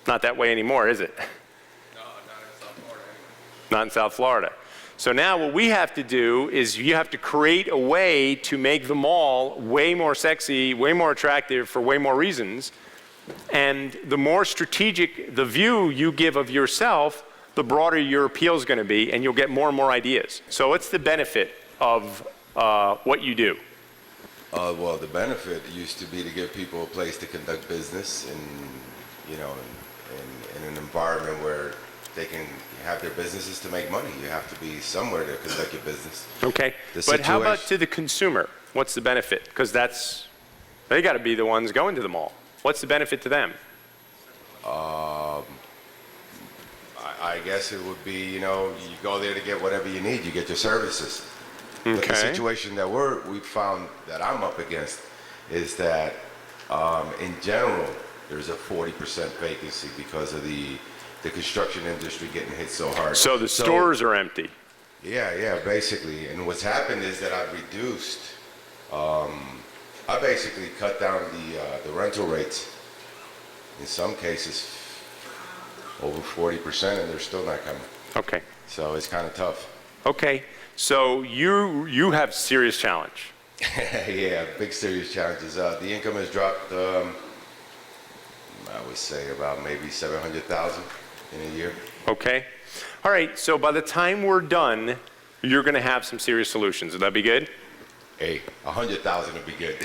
Not that way anymore, is it? No, not in South Florida anyway. Not in South Florida. So now what we have to do is you have to create a way to make the mall way more sexy, way more attractive for way more reasons. And the more strategic the view you give of yourself, the broader your appeal is going to be, and you'll get more and more ideas. So what's the benefit of what you do? Well, the benefit used to be to give people a place to conduct business in, you know, in an environment where they can have their businesses to make money. You have to be somewhere to conduct your business. Okay, but how about to the consumer? What's the benefit? Because they got to be the ones going to the mall. What's the benefit to them? I guess it would be, you know, you go there to get whatever you need. You get your services. But the situation that we found that I'm up against is that in general, there's a 40% vacancy because of the construction industry getting hit so hard. So the stores are empty. Yeah, basically. And what's happened is that I've reduced, I basically cut down the rental rates. In some cases, over 40%, and they're still not coming. Okay. So it's kind of tough. Okay. So you have serious challenge. Yeah, big serious challenges. The income has dropped, I would say about maybe 700,000 in a year. Okay. All right. So by the time we're done, you're going to have some serious solutions. Would that be good? Hey, 100,000 would be good.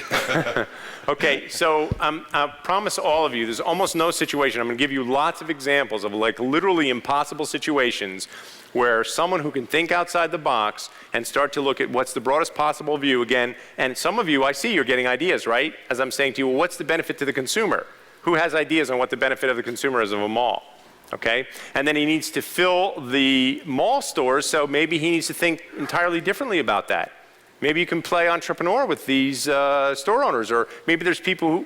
Okay, so I promise all of you, there's almost no situation. I'm going to give you lots of examples of like literally impossible situations where someone who can think outside the box and start to look at what's the broadest possible view again. And some of you, I see you're getting ideas, right? As I'm saying to you, well, what's the benefit to the consumer? Who has ideas on what the benefit of the consumer is of a mall? Okay, and then he needs to fill the mall stores, so maybe he needs to think entirely differently about that. Maybe you can play entrepreneur with these store owners, or maybe there's people who...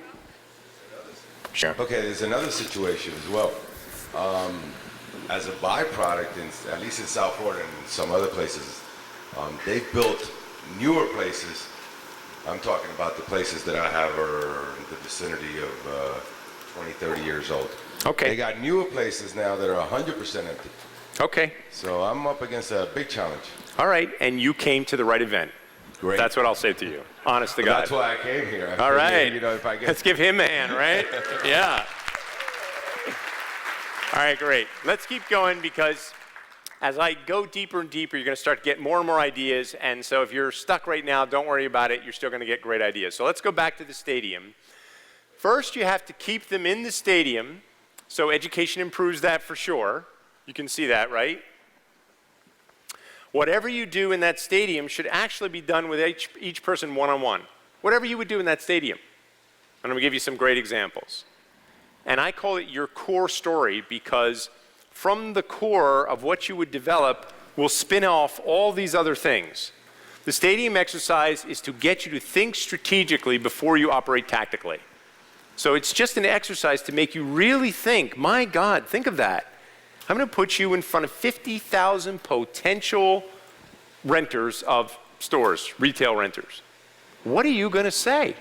Sure. Okay, there's another situation as well. As a byproduct, at least in South Florida and some other places, they've built newer places. I'm talking about the places that I have are in the vicinity of 20, 30 years old. Okay. They got newer places now that are 100% empty. Okay. So I'm up against a big challenge. All right, and you came to the right event. Great. That's what I'll say to you, honest to God. That's why I came here. All right. You know, if I get... Let's give him a hand, right? Yeah. All right, great. Let's keep going because as I go deeper and deeper, you're going to start to get more and more ideas. And so if you're stuck right now, don't worry about it. You're still going to get great ideas. So let's go back to the stadium. First, you have to keep them in the stadium. So education improves that for sure. You can see that, right? Whatever you do in that stadium should actually be done with each person one-on-one. Whatever you would do in that stadium. And I'm going to give you some great examples. And I call it your core story because from the core of what you would develop will spin off all these other things. The stadium exercise is to get you to think strategically before you operate tactically. So it's just an exercise to make you really think, my God, think of that. I'm going to put you in front of 50,000 potential renters of stores, retail renters. What are you going to say?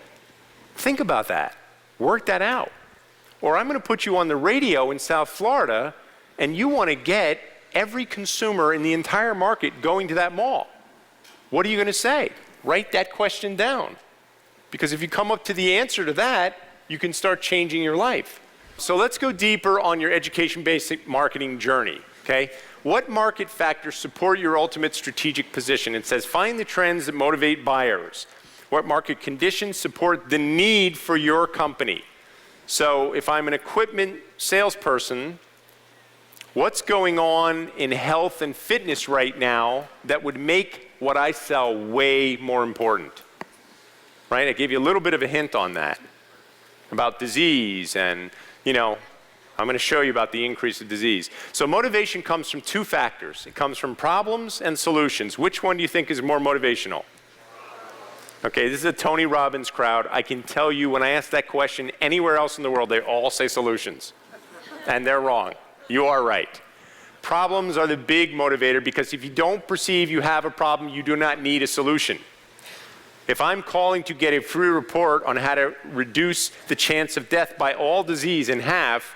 Think about that. Work that out. Or I'm going to put you on the radio in South Florida, and you want to get every consumer in the entire market going to that mall. What are you going to say? Write that question down. Because if you come up to the answer to that, you can start changing your life. So let's go deeper on your education-based marketing journey, okay? What market factors support your ultimate strategic position? It says, find the trends that motivate buyers. What market conditions support the need for your company? So if I'm an equipment salesperson, what's going on in health and fitness right now that would make what I sell way more important? Right? I gave you a little bit of a hint on that about disease and, you know, I'm going to show you about the increase of disease. So motivation comes from two factors. It comes from problems and solutions. Which one do you think is more motivational? Okay, this is a Tony Robbins crowd. I can tell you when I ask that question anywhere else in the world, they all say solutions. And they're wrong. You are right. Problems are the big motivator, because if you don't perceive you have a problem, you do not need a solution. If I'm calling to get a free report on how to reduce the chance of death by all disease in half,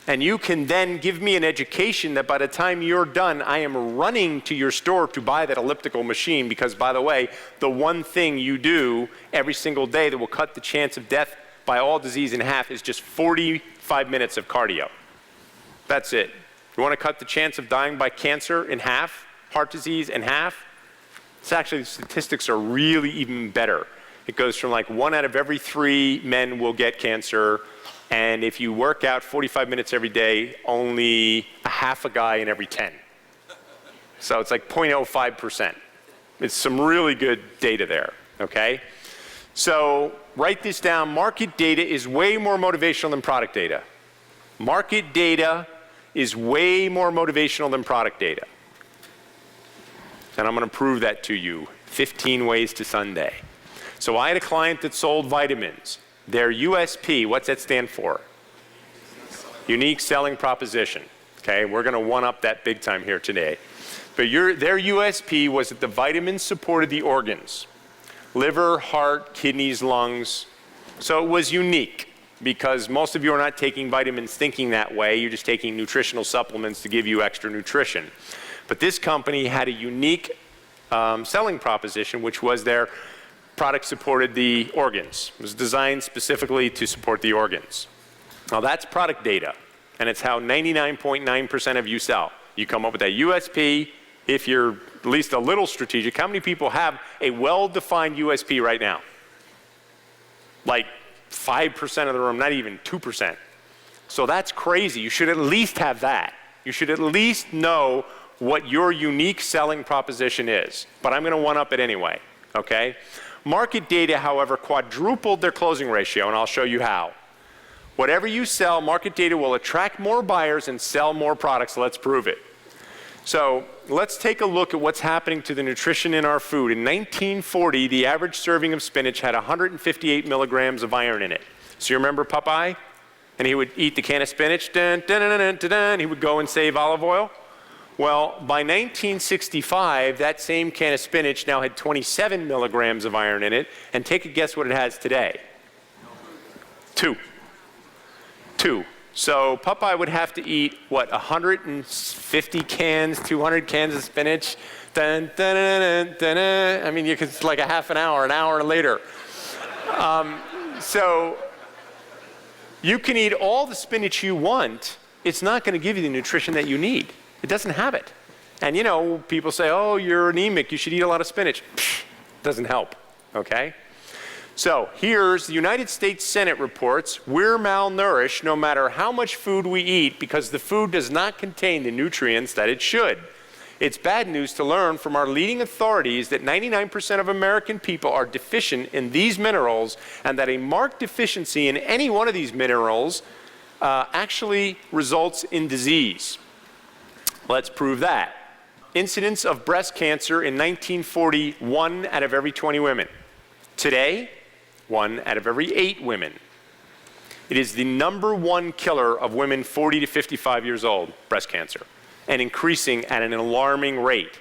and you can then give me an education that by the time you're done, I am running to your store to buy that elliptical machine, because, by the way, the one thing you do every single day that will cut the chance of death by all disease in half is just 45 minutes of cardio. That's it. You want to cut the chance of dying by cancer in half, heart disease in half? It's actually, the statistics are really even better. It goes from like 1 out of every 3 men will get cancer, and if you work out 45 minutes every day, only a half a guy in every 10. So it's like 0.05%. It's some really good data there, okay? So write this down. Market data is way more motivational than product data. Market data is way more motivational than product data. And I'm going to prove that to you. 15 ways to Sunday. So I had a client that sold vitamins. Their USP, what's that stand for? Unique selling proposition. Okay, we're going to one-up that big time here today. But their USP was that the vitamins supported the organs. Liver, heart, kidneys, lungs. So it was unique, because most of you are not taking vitamins thinking that way. You're just taking nutritional supplements to give you extra nutrition. But this company had a unique selling proposition, which was their product supported the organs. It was designed specifically to support the organs. Now that's product data, and it's how 99.9% of you sell. You come up with that USP. If you're at least a little strategic, how many people have a well-defined USP right now? Like 5% of the room, not even 2%. So that's crazy. You should at least have that. You should at least know what your unique selling proposition is. But I'm going to one-up it anyway, okay? Market data, however, quadrupled their closing ratio, and I'll show you how. Whatever you sell, market data will attract more buyers and sell more products. Let's prove it. So let's take a look at what's happening to the nutrition in our food. In 1940, the average serving of spinach had 158 milligrams of iron in it. So you remember Popeye? And he would eat the can of spinach, dun, dun, dun, dun, dun, dun, and he would go and save olive oil. Well, by 1965, that same can of spinach now had 27 milligrams of iron in it. And take a guess what it has today. 2. So Popeye would have to eat, what, 150 cans, 200 cans of spinach? Dun, dun, dun, dun, dun, dun. I mean, it's like a half an hour later. So you can eat all the spinach you want. It's not going to give you the nutrition that you need. It doesn't have it. And you know, people say, oh, you're anemic, you should eat a lot of spinach. Psh, doesn't help, okay? So here's the United States Senate reports, we're malnourished no matter how much food we eat because the food does not contain the nutrients that it should. It's bad news to learn from our leading authorities that 99% of American people are deficient in these minerals, and that a marked deficiency in any one of these minerals actually results in disease. Let's prove that. Incidence of breast cancer in 1940, 1 out of every 20 women. Today, 1 out of every 8 women. It is the #1 killer of women 40 to 55 years old, breast cancer, and increasing at an alarming rate.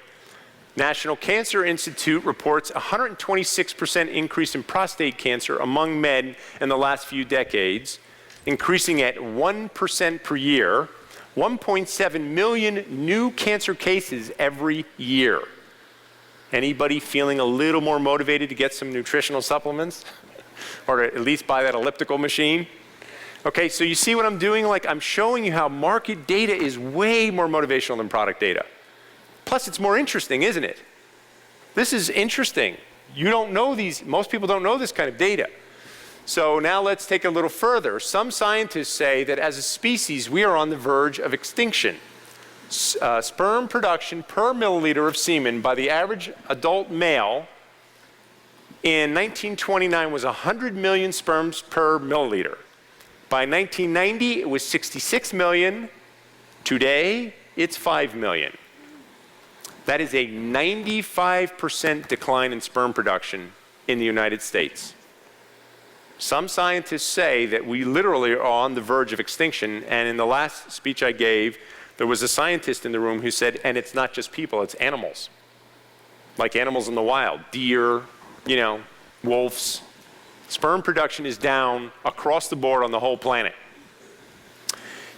National Cancer Institute reports a 126% increase in prostate cancer among men in the last few decades, increasing at 1% per year, 1.7 million new cancer cases every year. Anybody feeling a little more motivated to get some nutritional supplements? Or to at least buy that elliptical machine? Okay, so you see what I'm doing? Like, I'm showing you how market data is way more motivational than product data. Plus, it's more interesting, isn't it? This is interesting. You don't know these, most people don't know this kind of data. So now let's take a little further. Some scientists say that as a species, we are on the verge of extinction. Sperm production per milliliter of semen by the average adult male in 1929 was 100 million sperms per milliliter. By 1990, it was 66 million. Today, it's 5 million. That is a 95% decline in sperm production in the United States. Some scientists say that we literally are on the verge of extinction, and in the last speech I gave, There was a scientist in the room who said, and it's not just people, it's animals. Like animals in the wild, deer, you know, wolves. Sperm production is down across the board on the whole planet.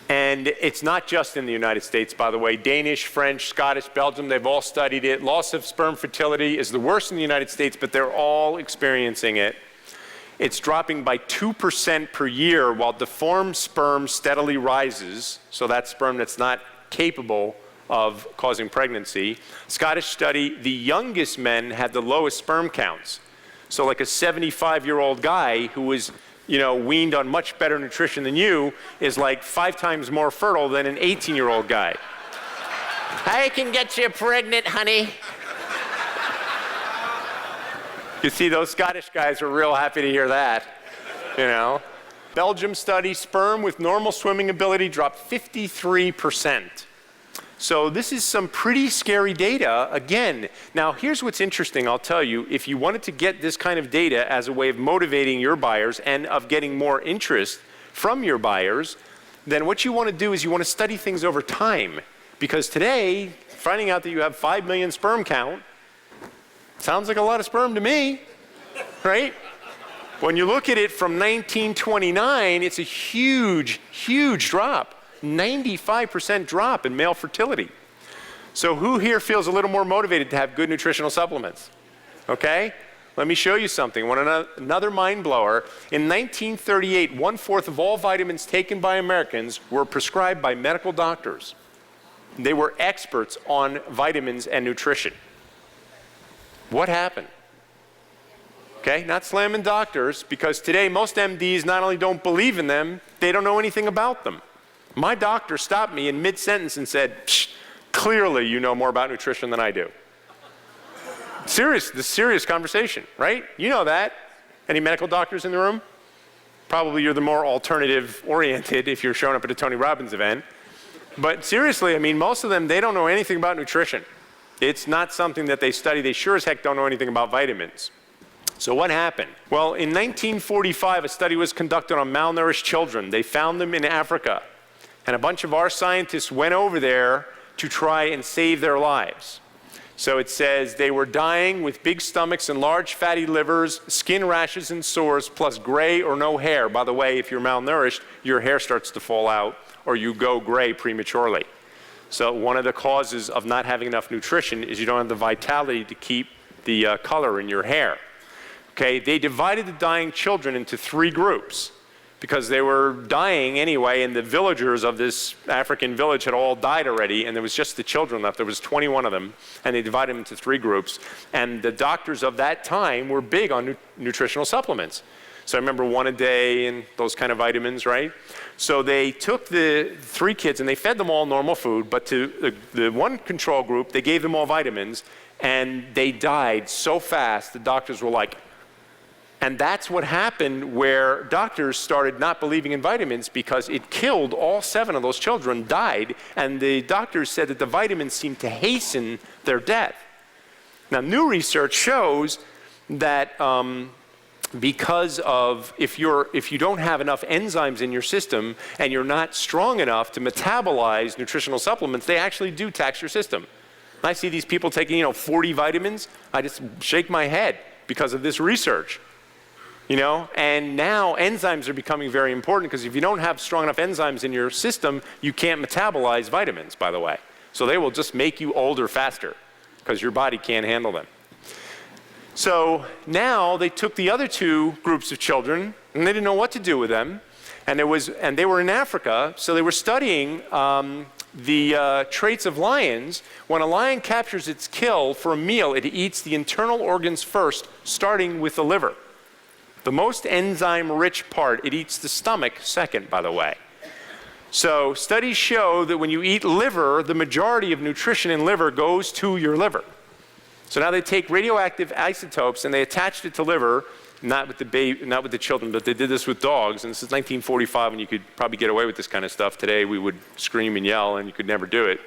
And it's not just in the United States, by the way. Danish, French, Scottish, Belgium, they've all studied it. Loss of sperm fertility is the worst in the United States, but they're all experiencing it. It's dropping by 2% per year while deformed sperm steadily rises. So that's sperm that's not capable of causing pregnancy. Scottish study, the youngest men had the lowest sperm counts. So like a 75-year-old guy who was, you know, weaned on much better nutrition than you is like 5 times more fertile than an 18-year-old guy. I can get you pregnant, honey. You see, those Scottish guys are real happy to hear that, you know. Belgium study, sperm with normal swimming ability dropped 53%. So this is some pretty scary data. Again, now here's what's interesting, I'll tell you. If you wanted to get this kind of data as a way of motivating your buyers and of getting more interest from your buyers, then what you want to do is you want to study things over time. Because today, finding out that you have 5 million sperm count sounds like a lot of sperm to me, right? When you look at it from 1929, it's a huge, huge drop. 95% drop in male fertility. So who here feels a little more motivated to have good nutritional supplements? Okay? Let me show you something. Another mind blower. In 1938, 1/4 of all vitamins taken by Americans were prescribed by medical doctors. They were experts on vitamins and nutrition. What happened? Okay, not slamming doctors, because today most MDs not only don't believe in them, they don't know anything about them. My doctor stopped me in mid-sentence and said, clearly you know more about nutrition than I do. Serious conversation, right? You know that. Any medical doctors in the room? Probably you're the more alternative-oriented if you're showing up at a Tony Robbins event. But seriously, I mean, most of them, they don't know anything about nutrition. It's not something that they study. They sure as heck don't know anything about vitamins. So what happened? Well, in 1945, a study was conducted on malnourished children. They found them in Africa. And a bunch of our scientists went over there to try and save their lives. So it says they were dying with big stomachs and large fatty livers, skin rashes and sores, plus gray or no hair. By the way, if you're malnourished, your hair starts to fall out or you go gray prematurely. So one of the causes of not having enough nutrition is you don't have the vitality to keep the color in your hair. Okay, they divided the dying children into 3 groups because they were dying anyway, and the villagers of this African village had all died already, and there was just the children left. There was 21 of them, and they divided them into 3 groups. And the doctors of that time were big on nutritional supplements. So I remember 1 a day and those kind of vitamins, right? So they took the 3 kids and they fed them all normal food, but to the one control group, they gave them all vitamins, and they died so fast, the doctors were like, and that's what happened where doctors started not believing in vitamins because it killed all 7 of those children, died, and the doctors said that the vitamins seemed to hasten their death. Now, new research shows that because of if you don't have enough enzymes in your system and you're not strong enough to metabolize nutritional supplements, they actually do tax your system. I see these people taking 40 vitamins, I just shake my head because of this research. And now enzymes are becoming very important because if you don't have strong enough enzymes in your system, you can't metabolize vitamins, by the way. So they will just make you older faster because your body can't handle them. So now they took the other 2 groups of children and they didn't know what to do with them. And they were in Africa, so they were studying the traits of lions. When a lion captures its kill for a meal, it eats the internal organs first, starting with the liver. The most enzyme-rich part, it eats the stomach second, by the way. So studies show that when you eat liver, the majority of nutrition in liver goes to your liver. So now they take radioactive isotopes and they attached it to liver, not with the children, but they did this with dogs. And this is 1945 when you could probably get away with this kind of stuff. Today we would scream and yell and you could never do it.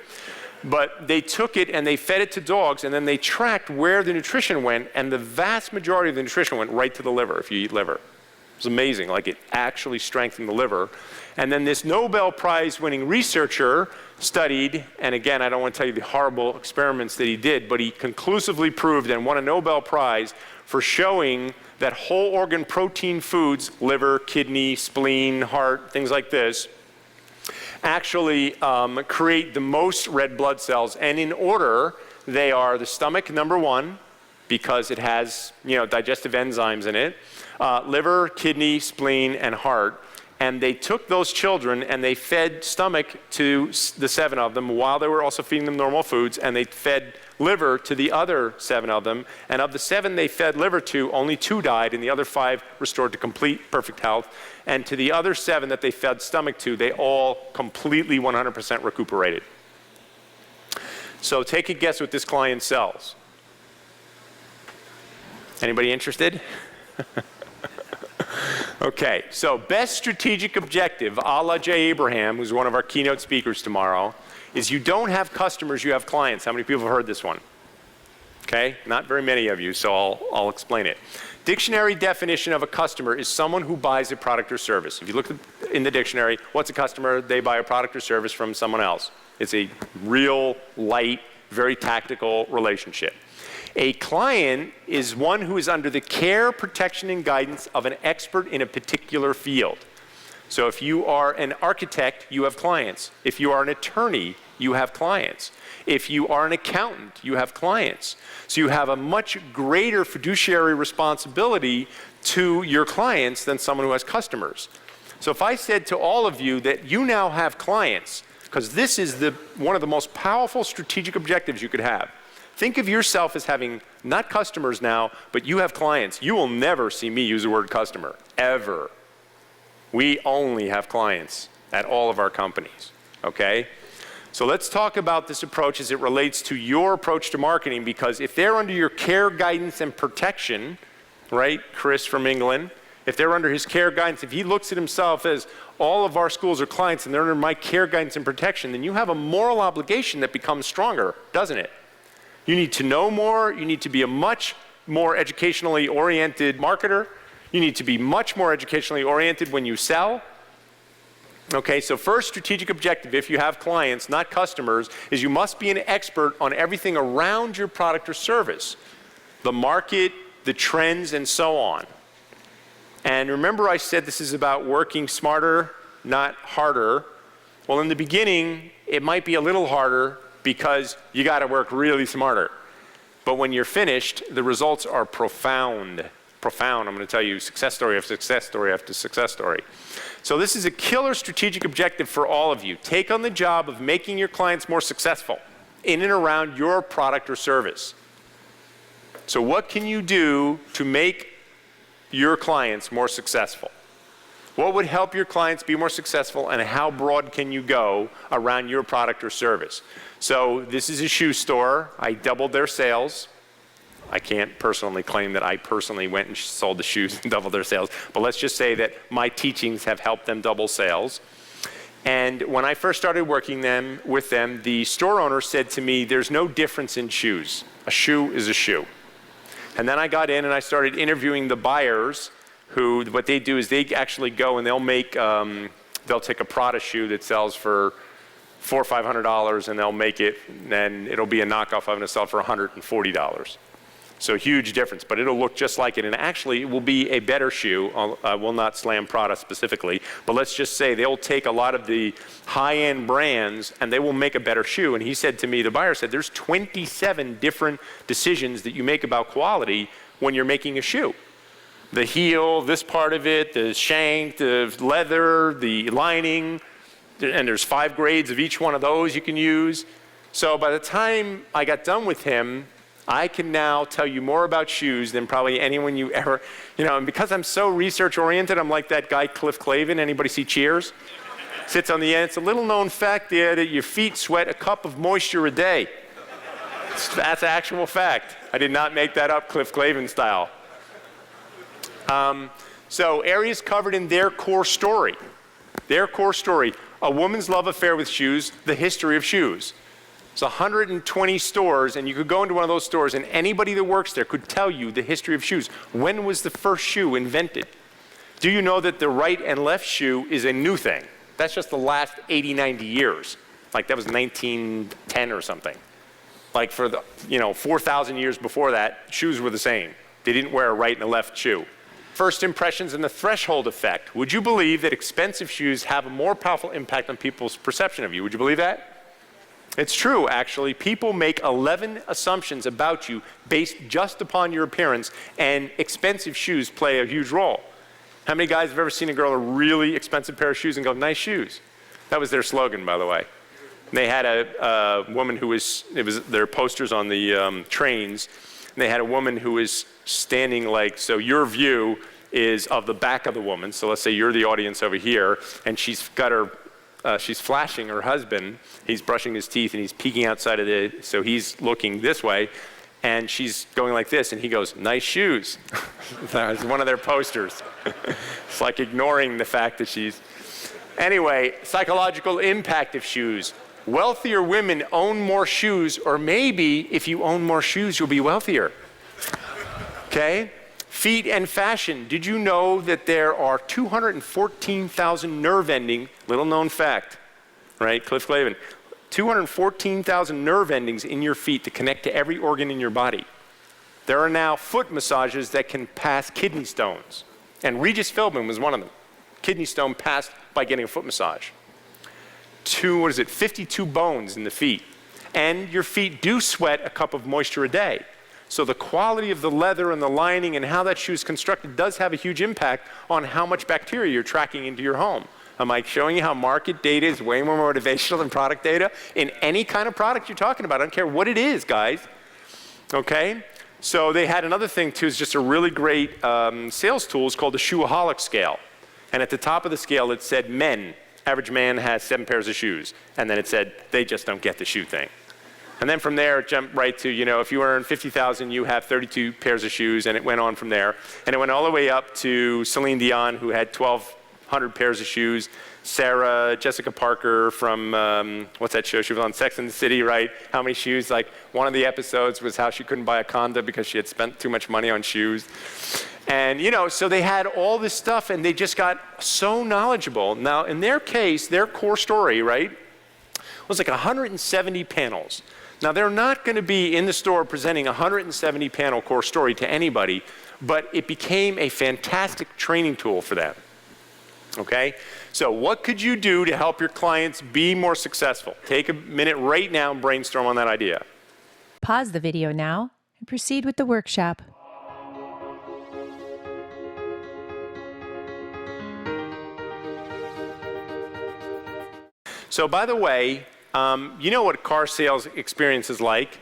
But they took it and they fed it to dogs, and then they tracked where the nutrition went, and the vast majority of the nutrition went right to the liver if you eat liver. was amazing. Like, it actually strengthened the liver. And then this Nobel Prize-winning researcher studied, and again, I don't want to tell you the horrible experiments that he did, but he conclusively proved and won a Nobel Prize for showing that whole organ protein foods, liver, kidney, spleen, heart, things like this, actually create the most red blood cells. And in order, they are the stomach, number one, because it has, digestive enzymes in it, liver, kidney, spleen, and heart. And they took those children and they fed stomach to the 7 of them while they were also feeding them normal foods, and they fed liver to the other 7 of them. And of the 7 they fed liver to, only 2 died, and the other 5 restored to complete perfect health. And to the other 7 that they fed stomach to, they all completely 100% recuperated. So take a guess what this client sells. Anybody interested? Okay, so best strategic objective, a la Jay Abraham, who's one of our keynote speakers tomorrow, is you don't have customers, you have clients. How many people have heard this one? Okay, not very many of you, so I'll explain it. Dictionary definition of a customer is someone who buys a product or service. If you look in the dictionary, what's a customer? They buy a product or service from someone else. It's a real, light, very tactical relationship. A client is one who is under the care, protection, and guidance of an expert in a particular field. So if you are an architect, you have clients. If you are an attorney, you have clients. If you are an accountant, you have clients. So you have a much greater fiduciary responsibility to your clients than someone who has customers. So if I said to all of you that you now have clients, because this is one of the most powerful strategic objectives you could have. Think of yourself as having not customers now, but you have clients. You will never see me use the word customer, ever. We only have clients at all of our companies, okay? So let's talk about this approach as it relates to your approach to marketing, because if they're under your care, guidance, and protection, right, Chris from England, if they're under his care, guidance, if he looks at himself as all of our schools are clients and they're under my care, guidance, and protection, then you have a moral obligation that becomes stronger, doesn't it? You need to know more. You need to be a much more educationally oriented marketer. You need to be much more educationally oriented when you sell. Okay, so first strategic objective, if you have clients, not customers, is you must be an expert on everything around your product or service. The market, the trends, and so on. And remember I said this is about working smarter, not harder. Well, in the beginning, it might be a little harder because you got to work really smarter. But when you're finished, the results are profound. Profound. I'm going to tell you success story after success story after success story. So this is a killer strategic objective for all of you. Take on the job of making your clients more successful in and around your product or service. So what can you do to make your clients more successful? What would help your clients be more successful, and how broad can you go around your product or service? So this is a shoe store. I doubled their sales. I can't personally claim that I personally went and sold the shoes and doubled their sales, but let's just say that my teachings have helped them double sales. And when I first started working with them, the store owner said to me, there's no difference in shoes. A shoe is a shoe. And then I got in and I started interviewing the buyers, who, what they do is they actually go and they'll make, they'll take a Prada shoe that sells for $400 or $500, and they'll make it, and it'll be a knockoff of it, and it'll sell for $140. So huge difference, but it'll look just like it, and actually it will be a better shoe. I will not slam Prada specifically, but let's just say they'll take a lot of the high-end brands and they will make a better shoe. And he said to me, the buyer said, there's 27 different decisions that you make about quality when you're making a shoe. The heel, this part of it, the shank, the leather, the lining, and there's 5 grades of each one of those you can use. So by the time I got done with him, I can now tell you more about shoes than probably anyone you ever, and because I'm so research oriented, I'm like that guy Cliff Clavin. Anybody see Cheers? Sits on the end. It's a little known fact there that your feet sweat a cup of moisture a day. That's an actual fact. I did not make that up Cliff Clavin style. So areas covered in their core story. Their core story, a woman's love affair with shoes, the history of shoes. It's 120 stores, and you could go into one of those stores, and anybody that works there could tell you the history of shoes. When was the first shoe invented? Do you know that the right and left shoe is a new thing? That's just the last 80, 90 years. Like that was 1910 or something. Like for the, 4,000 years before that, shoes were the same. They didn't wear a right and a left shoe. First impressions and the threshold effect. Would you believe that expensive shoes have a more powerful impact on people's perception of you? Would you believe that? It's true, actually. People make 11 assumptions about you based just upon your appearance, and expensive shoes play a huge role. How many guys have ever seen a girl in a really expensive pair of shoes and go, nice shoes? That was their slogan, by the way. They had a woman who was, their posters on the trains, and they had a woman who was standing like, so your view is of the back of the woman, so let's say you're the audience over here, and she's got her, she's flashing her husband, he's brushing his teeth, and he's peeking outside of the, so he's looking this way, and she's going like this, and he goes, nice shoes. That was one of their posters. It's like ignoring the fact that she's, anyway, psychological impact of shoes. Wealthier women own more shoes, or maybe if you own more shoes, you'll be wealthier. Okay? Feet and fashion. Did you know that there are 214,000 nerve endings, little known fact, right? Cliff Clavin. 214,000 nerve endings in your feet to connect to every organ in your body. There are now foot massages that can pass kidney stones. And Regis Philbin was one of them. Kidney stone passed by getting a foot massage. 52 bones in the feet. And your feet do sweat a cup of moisture a day. So the quality of the leather and the lining and how that shoe is constructed does have a huge impact on how much bacteria you're tracking into your home. Am I showing you how market data is way more motivational than product data in any kind of product you're talking about? I don't care what it is, guys. Okay? So they had another thing too, is just a really great sales tool. It's called the Shoeaholic scale. And at the top of the scale it said men. Average man has 7 pairs of shoes. And then it said they just don't get the shoe thing. And then from there, it jumped right to, if you earn $50,000, you have 32 pairs of shoes, and it went on from there. And it went all the way up to Celine Dion, who had 1,200 pairs of shoes. Sarah Jessica Parker from, what's that show? She was on Sex and the City, right? How many shoes? Like, one of the episodes was how she couldn't buy a condo because she had spent too much money on shoes. And, so they had all this stuff, and they just got so knowledgeable. Now, in their case, their core story, right, was like 170 panels. Now, they're not going to be in the store presenting a 170 panel core story to anybody, but it became a fantastic training tool for them. Okay? So what could you do to help your clients be more successful? Take a minute right now and brainstorm on that idea. Pause the video now and proceed with the workshop. So by the way, you know what car sales experience is like.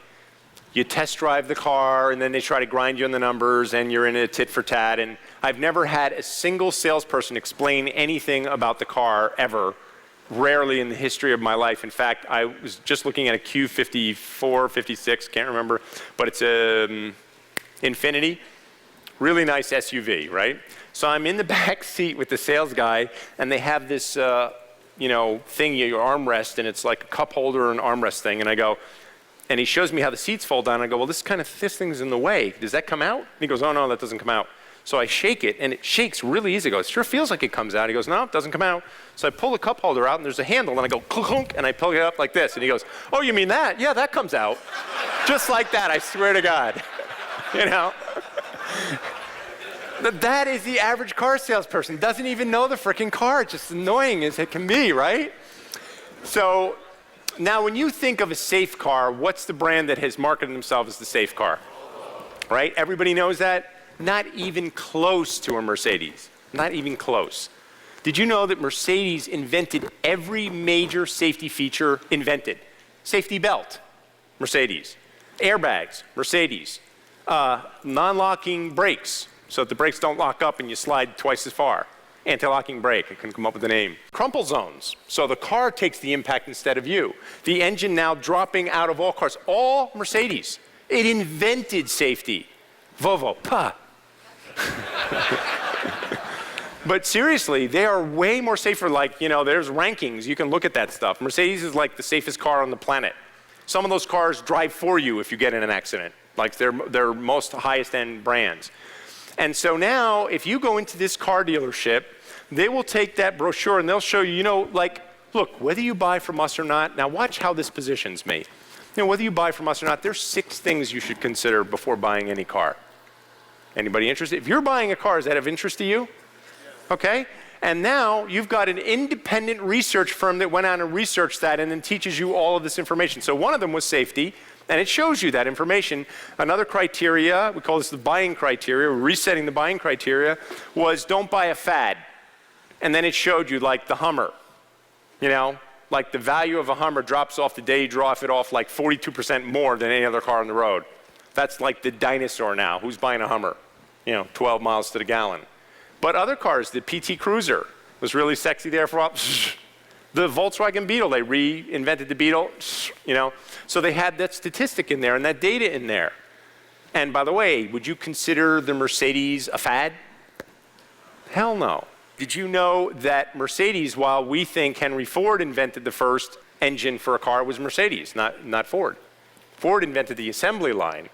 You test drive the car, and then they try to grind you on the numbers, and you're in a tit for tat. And I've never had a single salesperson explain anything about the car ever, rarely in the history of my life. In fact, I was just looking at a Q54, 56, can't remember, but it's a Infiniti, really nice SUV, right? So I'm in the back seat with the sales guy, and they have this thing, your armrest, and it's like a cup holder and armrest thing. And I go, and he shows me how the seats fold down. And I go, well, this thing's in the way. Does that come out? And he goes, oh, no, that doesn't come out. So I shake it, and it shakes really easy. I go, it sure feels like it comes out. He goes, no, it doesn't come out. So I pull the cup holder out, and there's a handle, and I go, clunk, and I pull it up like this. And he goes, oh, you mean that? Yeah, that comes out. Just like that, I swear to God. That is the average car salesperson. Doesn't even know the freaking car. It's just annoying as it can be, right? So now when you think of a safe car, what's the brand that has marketed themselves as the safe car? Right? Everybody knows that? Not even close to a Mercedes. Not even close. Did you know that Mercedes invented every major safety feature invented? Safety belt, Mercedes. Airbags, Mercedes. Non-locking brakes, so that the brakes don't lock up and you slide twice as far. Anti-locking brake, I couldn't come up with a name. Crumple zones, so the car takes the impact instead of you. The engine now dropping out of all cars, all Mercedes. It invented safety. Volvo, pa. But seriously, they are way more safer. Like, there's rankings, you can look at that stuff. Mercedes is like the safest car on the planet. Some of those cars drive for you if you get in an accident, like their most highest end brands. And so now, if you go into this car dealership, they will take that brochure and they'll show you, like, look, whether you buy from us or not, now watch how this positions me. Whether you buy from us or not, there's 6 things you should consider before buying any car. Anybody interested? If you're buying a car, is that of interest to you? Okay? And now you've got an independent research firm that went out and researched that and then teaches you all of this information. So one of them was safety, and it shows you that information. Another criteria, we call this the buying criteria, resetting the buying criteria, was don't buy a fad. And then it showed you like the Hummer, like the value of a Hummer drops off the day you drop it off like 42% more than any other car on the road. That's like the dinosaur now. Who's buying a Hummer? 12 miles to the gallon. But other cars, the PT Cruiser was really sexy there for a while. The Volkswagen Beetle, they reinvented the Beetle, So they had that statistic in there and that data in there. And by the way, would you consider the Mercedes a fad? Hell no. Did you know that Mercedes, while we think Henry Ford invented the first engine for a car, was Mercedes, not Ford. Ford invented the assembly line,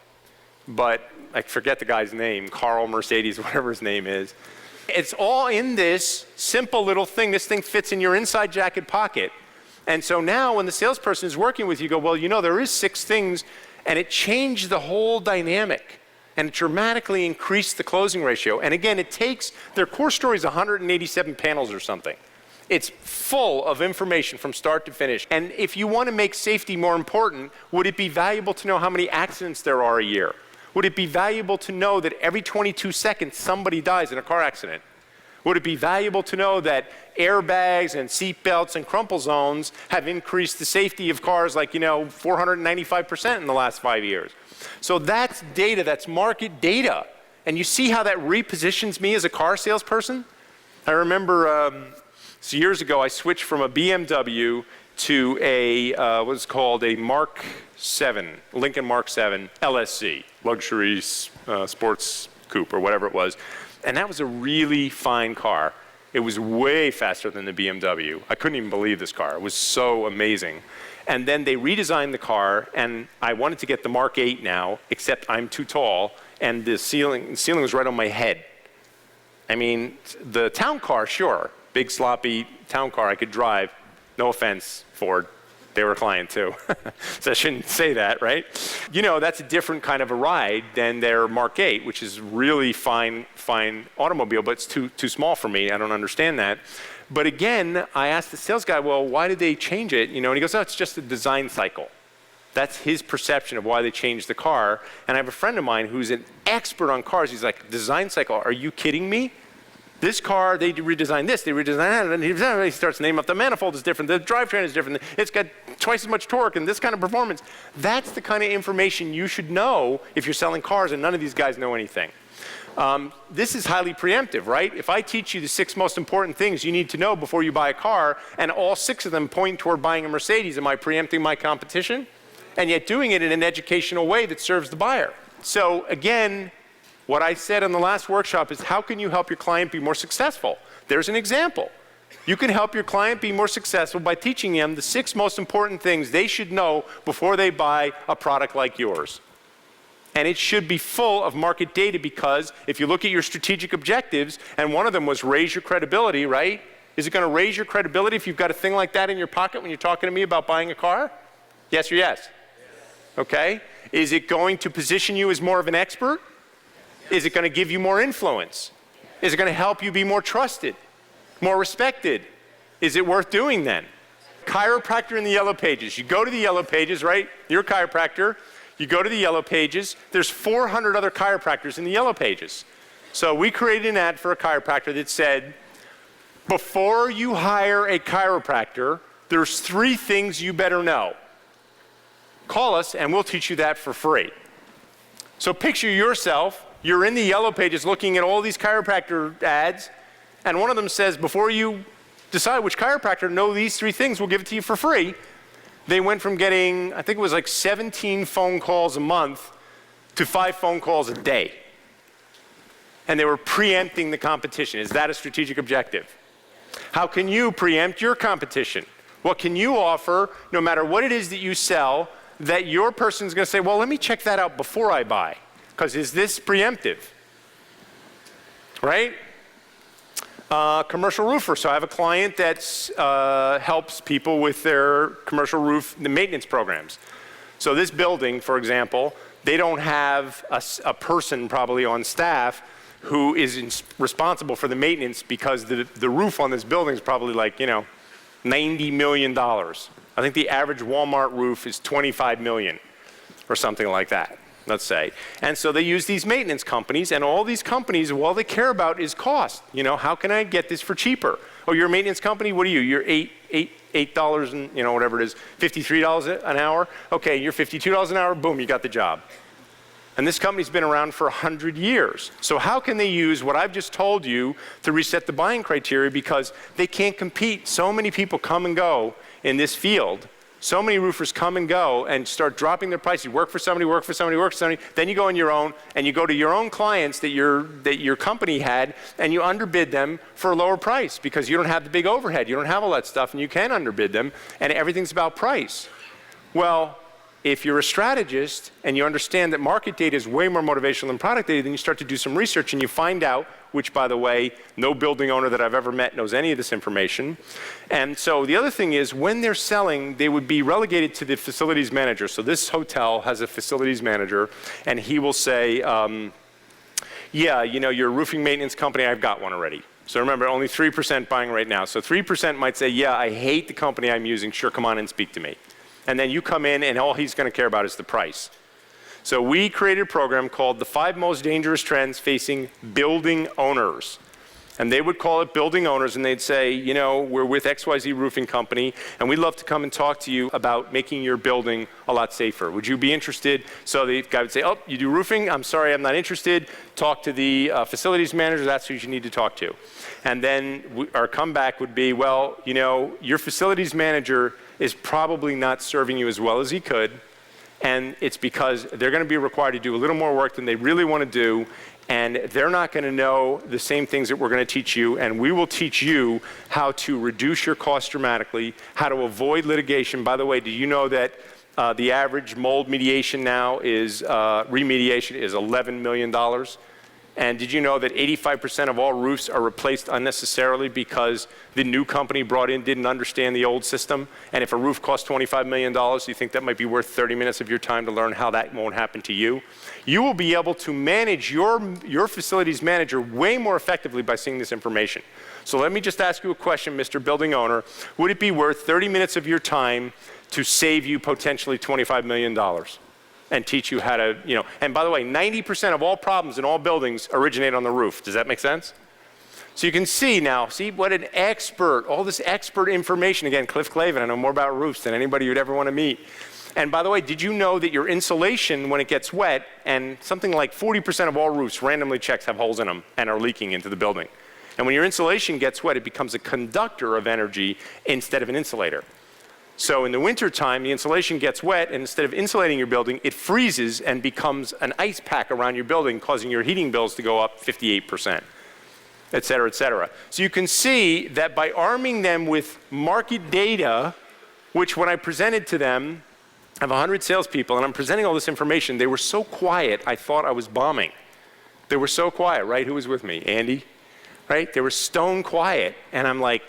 but I forget the guy's name, Carl Mercedes, whatever his name is. It's all in this simple little thing. This thing fits in your inside jacket pocket. And so now when the salesperson is working with you, go, well, there is 6 things, and it changed the whole dynamic. And it dramatically increased the closing ratio. And again, their core story is 187 panels or something. It's full of information from start to finish. And if you want to make safety more important, would it be valuable to know how many accidents there are a year? Would it be valuable to know that every 22 seconds somebody dies in a car accident? Would it be valuable to know that airbags and seat belts and crumple zones have increased the safety of cars like, 495% in the last 5 years? So that's data, that's market data. And you see how that repositions me as a car salesperson? I remember years ago I switched from a BMW to a what's called a Mark 7, Lincoln Mark 7 LSC, luxury sports coupe or whatever it was. And that was a really fine car. It was way faster than the BMW. I couldn't even believe this car. It was so amazing. And then they redesigned the car, and I wanted to get the Mark 8 now, except I'm too tall, and the ceiling was right on my head. I mean, the town car, sure, big sloppy town car I could drive. No offense, Ford. They were a client too. So I shouldn't say that, right? That's a different kind of a ride than their Mark 8, which is really fine automobile, but it's too small for me. I don't understand that. But again, I asked the sales guy, well, why did they change it? And he goes, oh, it's just a design cycle. That's his perception of why they changed the car. And I have a friend of mine who's an expert on cars. He's like, design cycle, are you kidding me? This car, they redesigned this, they redesigned that, and he starts naming up the manifold is different, the drivetrain is different, it's got twice as much torque and this kind of performance. That's the kind of information you should know if you're selling cars, and none of these guys know anything. This is highly preemptive, right? If I teach you the 6 most important things you need to know before you buy a car, and all 6 of them point toward buying a Mercedes, am I preempting my competition? And yet doing it in an educational way that serves the buyer. So again, what I said in the last workshop is, how can you help your client be more successful? There's an example. You can help your client be more successful by teaching them the 6 most important things they should know before they buy a product like yours. And it should be full of market data, because if you look at your strategic objectives, and one of them was raise your credibility, right? Is it going to raise your credibility if you've got a thing like that in your pocket when you're talking to me about buying a car? Yes or yes? Okay. Is it going to position you as more of an expert? Is it going to give you more influence? Is it going to help you be more trusted, more respected? Is it worth doing then? Chiropractor in the Yellow Pages. You go to the Yellow Pages, right? You're a chiropractor. You go to the Yellow Pages. There's 400 other chiropractors in the Yellow Pages. So we created an ad for a chiropractor that said, before you hire a chiropractor, there's 3 things you better know. Call us and we'll teach you that for free. So picture yourself, you're in the Yellow Pages looking at all these chiropractor ads, and one of them says, before you decide which chiropractor, know these 3 things, we'll give it to you for free. They went from getting, I think it was like 17 phone calls a month to 5 phone calls a day. And they were preempting the competition. Is that a strategic objective? How can you preempt your competition? What can you offer, no matter what it is that you sell, that your person's going to say, well, let me check that out before I buy, because is this preemptive? right? Commercial roofer. So I have a client that helps people with their commercial roof maintenance programs. So this building, for example, they don't have a person probably on staff who is responsible for the maintenance because the roof on this building is probably like, you know, $90 million. I think the average Walmart roof is $25 million or something like that, let's say. And so they use these maintenance companies, and all these companies, all they care about is cost. You know, how can I get this for cheaper? Oh, you're a maintenance company? What are you? You're $8 and, you know, whatever it is, $53 an hour? Okay, you're $52 an hour, boom, you got the job. And this company's been around for 100 years. So how can they use what I've just told you to reset the buying criteria? Because they can't compete. So many people come and go in this field. So many roofers come and go and start dropping their prices. You work for somebody, work for somebody, work for somebody. Then you go on your own, and you go to your own clients that your company had, and you underbid them for a lower price because you don't have the big overhead. You don't have all that stuff, and you can underbid them, and everything's about price. Well, if you're a strategist and you understand that market data is way more motivational than product data, then you start to do some research and you find out, which, by the way, no building owner that I've ever met knows any of this information. And so the other thing is, when they're selling, they would be relegated to the facilities manager. So this hotel has a facilities manager, and he will say, yeah, you know, you're a roofing maintenance company, I've got one already. So remember, only 3% buying right now. So 3% might say, yeah, I hate the company I'm using, sure, come on and speak to me. And then you come in, and all he's going to care about is the price. So we created a program called the 5 Most Dangerous Trends Facing Building Owners. And they would call it building owners, and they'd say, you know, we're with XYZ Roofing Company, and we'd love to come and talk to you about making your building a lot safer. Would you be interested? So the guy would say, oh, you do roofing? I'm sorry, I'm not interested. Talk to the facilities manager. That's who you need to talk to. And then our comeback would be, well, you know, your facilities manager is probably not serving you as well as he could, and it's because they're going to be required to do a little more work than they really want to do, and they're not going to know the same things that we're going to teach you, and we will teach you how to reduce your costs dramatically, how to avoid litigation. By the way, do you know that the average mold mediation now is, remediation is $11 million? And did you know that 85% of all roofs are replaced unnecessarily because the new company brought in didn't understand the old system? And if a roof costs $25 million, you think that might be worth 30 minutes of your time to learn how that won't happen to you? You will be able to manage your facilities manager way more effectively by seeing this information. So let me just ask you a question, Mr. Building Owner. Would it be worth 30 minutes of your time to save you potentially $25 million? And teach you how to, you know, and by the way, 90% of all problems in all buildings originate on the roof. Does that make sense? So you can see now, see what an expert, all this expert information. Again, Cliff Clavin, I know more about roofs than anybody you'd ever want to meet. And by the way, did you know that your insulation, when it gets wet, and something like 40% of all roofs randomly checks have holes in them and are leaking into the building. And when your insulation gets wet, it becomes a conductor of energy instead of an insulator. So in the wintertime, the insulation gets wet, and instead of insulating your building, it freezes and becomes an ice pack around your building, causing your heating bills to go up 58%, et cetera, et cetera. So you can see that by arming them with market data, which when I presented to them, I have 100 salespeople, and I'm presenting all this information, they were so quiet, I thought I was bombing. They were so quiet, right? Who was with me? Andy? Right? They were stone quiet, and I'm like,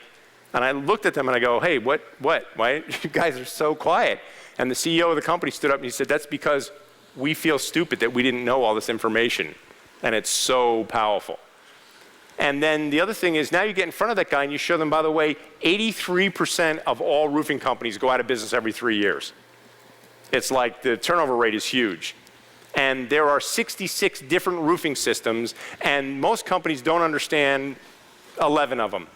and I looked at them and I go, hey, what? Why you guys are so quiet? And the CEO of the company stood up and he said, that's because we feel stupid that we didn't know all this information. And it's so powerful. And then the other thing is, now you get in front of that guy and you show them, by the way, 83% of all roofing companies go out of business every 3 years. It's like the turnover rate is huge. And there are 66 different roofing systems, and most companies don't understand 11 of them.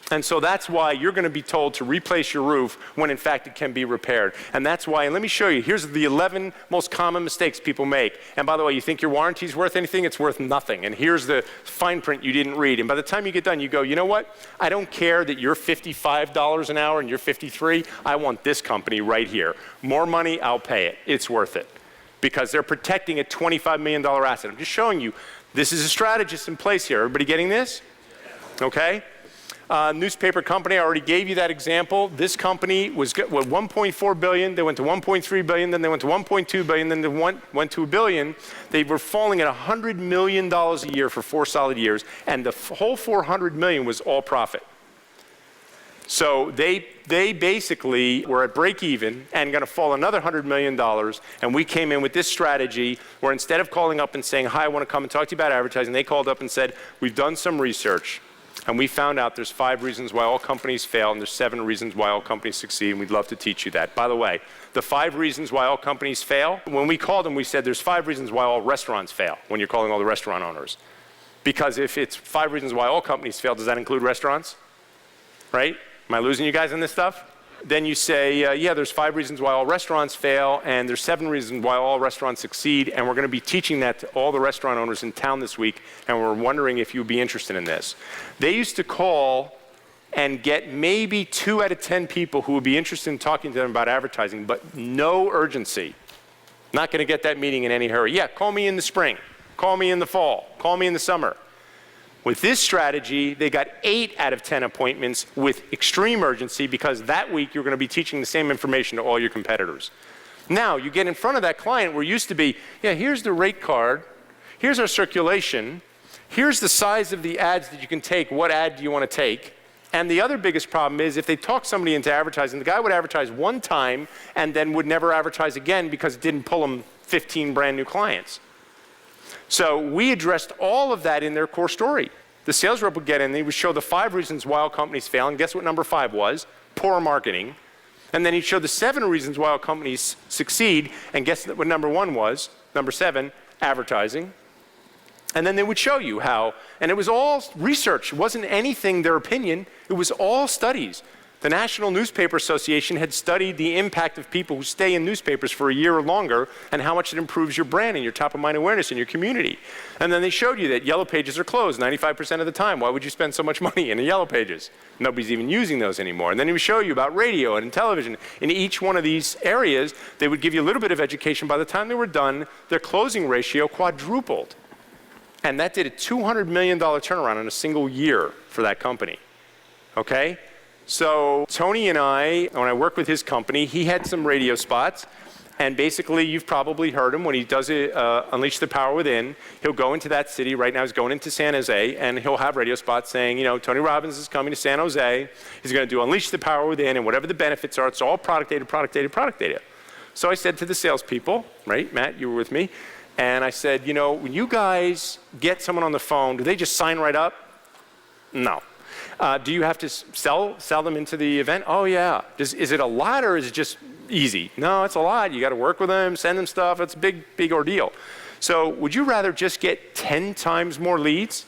And so that's why you're going to be told to replace your roof when in fact it can be repaired. And that's why, and let me show you, here's the 11 most common mistakes people make. And by the way, you think your warranty's worth anything? It's worth nothing. And here's the fine print you didn't read. And by the time you get done, you go, you know what? I don't care that you're $55 an hour and you're $53. I want this company right here. More money, I'll pay it. It's worth it. Because they're protecting a $25 million asset. I'm just showing you, this is a strategist in place here. Everybody getting this? Okay? newspaper company, I already gave you that example. This company was 1.4 billion, they went to 1.3 billion, then they went to 1.2 billion, then they went to $1 billion. They were falling at $100 million a year for 4 solid years, and the whole $400 million was all profit. So they basically were at break even and going to fall another $100 million, and we came in with this strategy where instead of calling up and saying, hi, I want to come and talk to you about advertising, they called up and said, we've done some research, and we found out there's 5 reasons why all companies fail, and there's 7 reasons why all companies succeed, and we'd love to teach you that. By the way, the 5 reasons why all companies fail, when we called them, we said there's 5 reasons why all restaurants fail, when you're calling all the restaurant owners. Because if it's 5 reasons why all companies fail, does that include restaurants? Right? Am I losing you guys on this stuff? Then you say, yeah, there's 5 reasons why all restaurants fail, and there's 7 reasons why all restaurants succeed, and we're going to be teaching that to all the restaurant owners in town this week, and we're wondering if you'd be interested in this. They used to call and get maybe 2 out of 10 people who would be interested in talking to them about advertising, but no urgency. Not going to get that meeting in any hurry. Yeah, call me in the spring. Call me in the fall. Call me in the summer. With this strategy, they got 8 out of 10 appointments with extreme urgency because that week you're going to be teaching the same information to all your competitors. Now, you get in front of that client where it used to be, yeah, here's the rate card, here's our circulation, here's the size of the ads that you can take, what ad do you want to take? And the other biggest problem is if they talk somebody into advertising, the guy would advertise one time and then would never advertise again because it didn't pull him 15 brand new clients. So we addressed all of that in their core story. The sales rep would get in, they would show the 5 reasons why all companies fail, and guess what number 5 was? Poor marketing. And then he'd show the 7 reasons why all companies succeed, and guess what number 1 was? Number 7, advertising. And then they would show you how, and it was all research. It wasn't anything their opinion, it was all studies. The National Newspaper Association had studied the impact of people who stay in newspapers for a year or longer and how much it improves your brand and your top of mind awareness in your community. And then they showed you that yellow pages are closed 95% of the time. Why would you spend so much money in the yellow pages? Nobody's even using those anymore. And then he would show you about radio and television. In each one of these areas, they would give you a little bit of education. By the time they were done, their closing ratio quadrupled. And that did a $200 million turnaround in a single year for that company. Okay? So Tony and I, when I worked with his company, he had some radio spots, and basically you've probably heard him when he does Unleash the Power Within. He'll go into that city. Right now he's going into San Jose, and he'll have radio spots saying, you know, Tony Robbins is coming to San Jose. He's going to do Unleash the Power Within, and whatever the benefits are, it's all product data, product data, product data. So I said to the salespeople, right, Matt, you were with me, and I said, you know, when you guys get someone on the phone, do they just sign right up? No. Do you have to sell them into the event? Oh, yeah. Is it a lot or is it just easy? No, it's a lot. You got to work with them, send them stuff. It's a big, big ordeal. So would you rather just get 10 times more leads?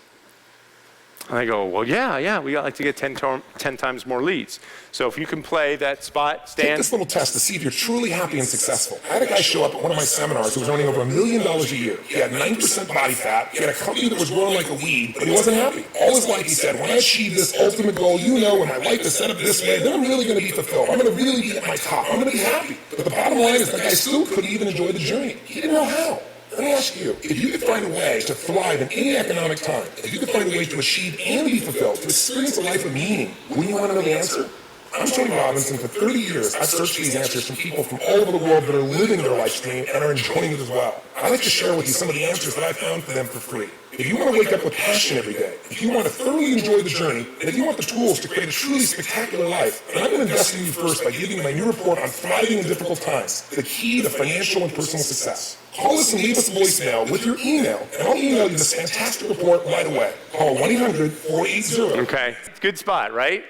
And I go, well, yeah, we like to get 10 times more leads. So if you can play that spot, Stan. Take this little test to see if you're truly happy and successful. I had a guy show up at one of my seminars who was earning over $1 million a year. He had 9% body fat. He had a company that was growing like a weed, but he wasn't happy. All his life he said, when I achieve this ultimate goal, you know, and my life is set up this way, then I'm really going to be fulfilled. I'm going to really be at my top. I'm going to be happy. But the bottom line is that guy still couldn't even enjoy the journey. He didn't know how. Let me ask you, if you could find a way to thrive in any economic time, if you could find a way to achieve and be fulfilled, to experience a life of meaning, wouldn't you want to know the answer? I'm Tony Robbins, and for 30 years, I've searched for these answers from people from all over the world that are living their life stream and are enjoying it as well. I'd like to share with you some of the answers that I found for them for free. If you want to wake up with passion every day, if you want to thoroughly enjoy the journey, and if you want the tools to create a truly spectacular life, then I'm going to invest in you first by giving you my new report on thriving in difficult times, the key to financial and personal success. Call us and leave us a voicemail with your email, and I'll email you this fantastic report right away. Call 1-800-480. Okay, it's a good spot, right?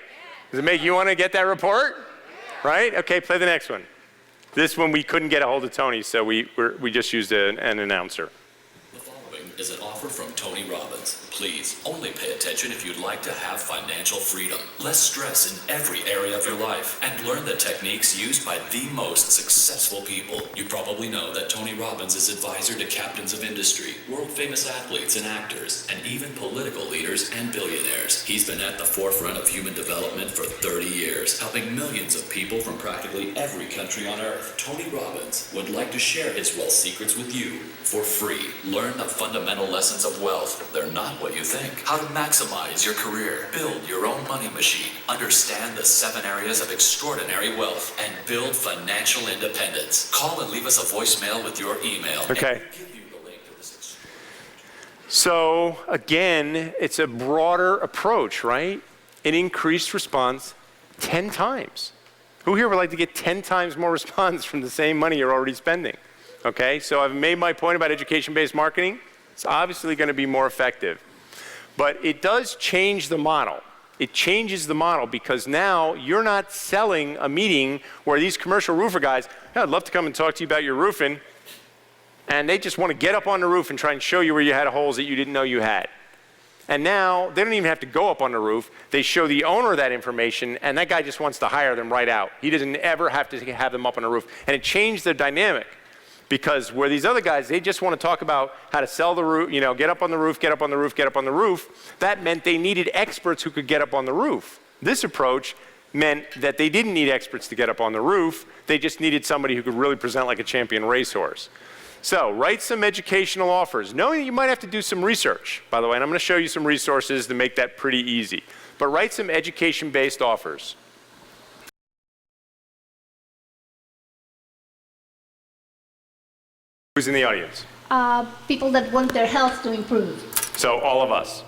Does it make you want to get that report? Right? Okay, play the next one. This one we couldn't get a hold of Tony, so we just used an announcer. The following is an offer from Tony Robbins. Please, only pay attention if you'd like to have financial freedom, less stress in every area of your life, and learn the techniques used by the most successful people. You probably know that Tony Robbins is advisor to captains of industry, world-famous athletes and actors, and even political leaders and billionaires. He's been at the forefront of human development for 30 years, helping millions of people from practically every country on earth. Tony Robbins would like to share his wealth secrets with you for free. Learn the fundamental lessons of wealth. They're not what what you think. How to maximize your career, build your own money machine, understand the 7 areas of extraordinary wealth, and build financial independence. Call and leave us a voicemail with your email. Okay. So again, it's a broader approach, right? An increased response 10 times. Who here would like to get 10 times more response from the same money you're already spending? Okay, so I've made my point about education-based marketing. It's obviously going to be more effective. But it does change the model. It changes the model because now you're not selling a meeting where these commercial roofer guys, hey, I'd love to come and talk to you about your roofing, and they just want to get up on the roof and try and show you where you had holes that you didn't know you had. And now they don't even have to go up on the roof. They show the owner that information, and that guy just wants to hire them right out. He doesn't ever have to have them up on the roof. And it changed the dynamic because where these other guys, they just want to talk about how to sell the roof, you know, get up on the roof, get up on the roof, get up on the roof. That meant they needed experts who could get up on the roof. This approach meant that they didn't need experts to get up on the roof. They just needed somebody who could really present like a champion racehorse. So write some educational offers, knowing that you might have to do some research, by the way, and I'm going to show you some resources to make that pretty easy. But write some education-based offers. Who's in the audience? People that want their health to improve. So all of us.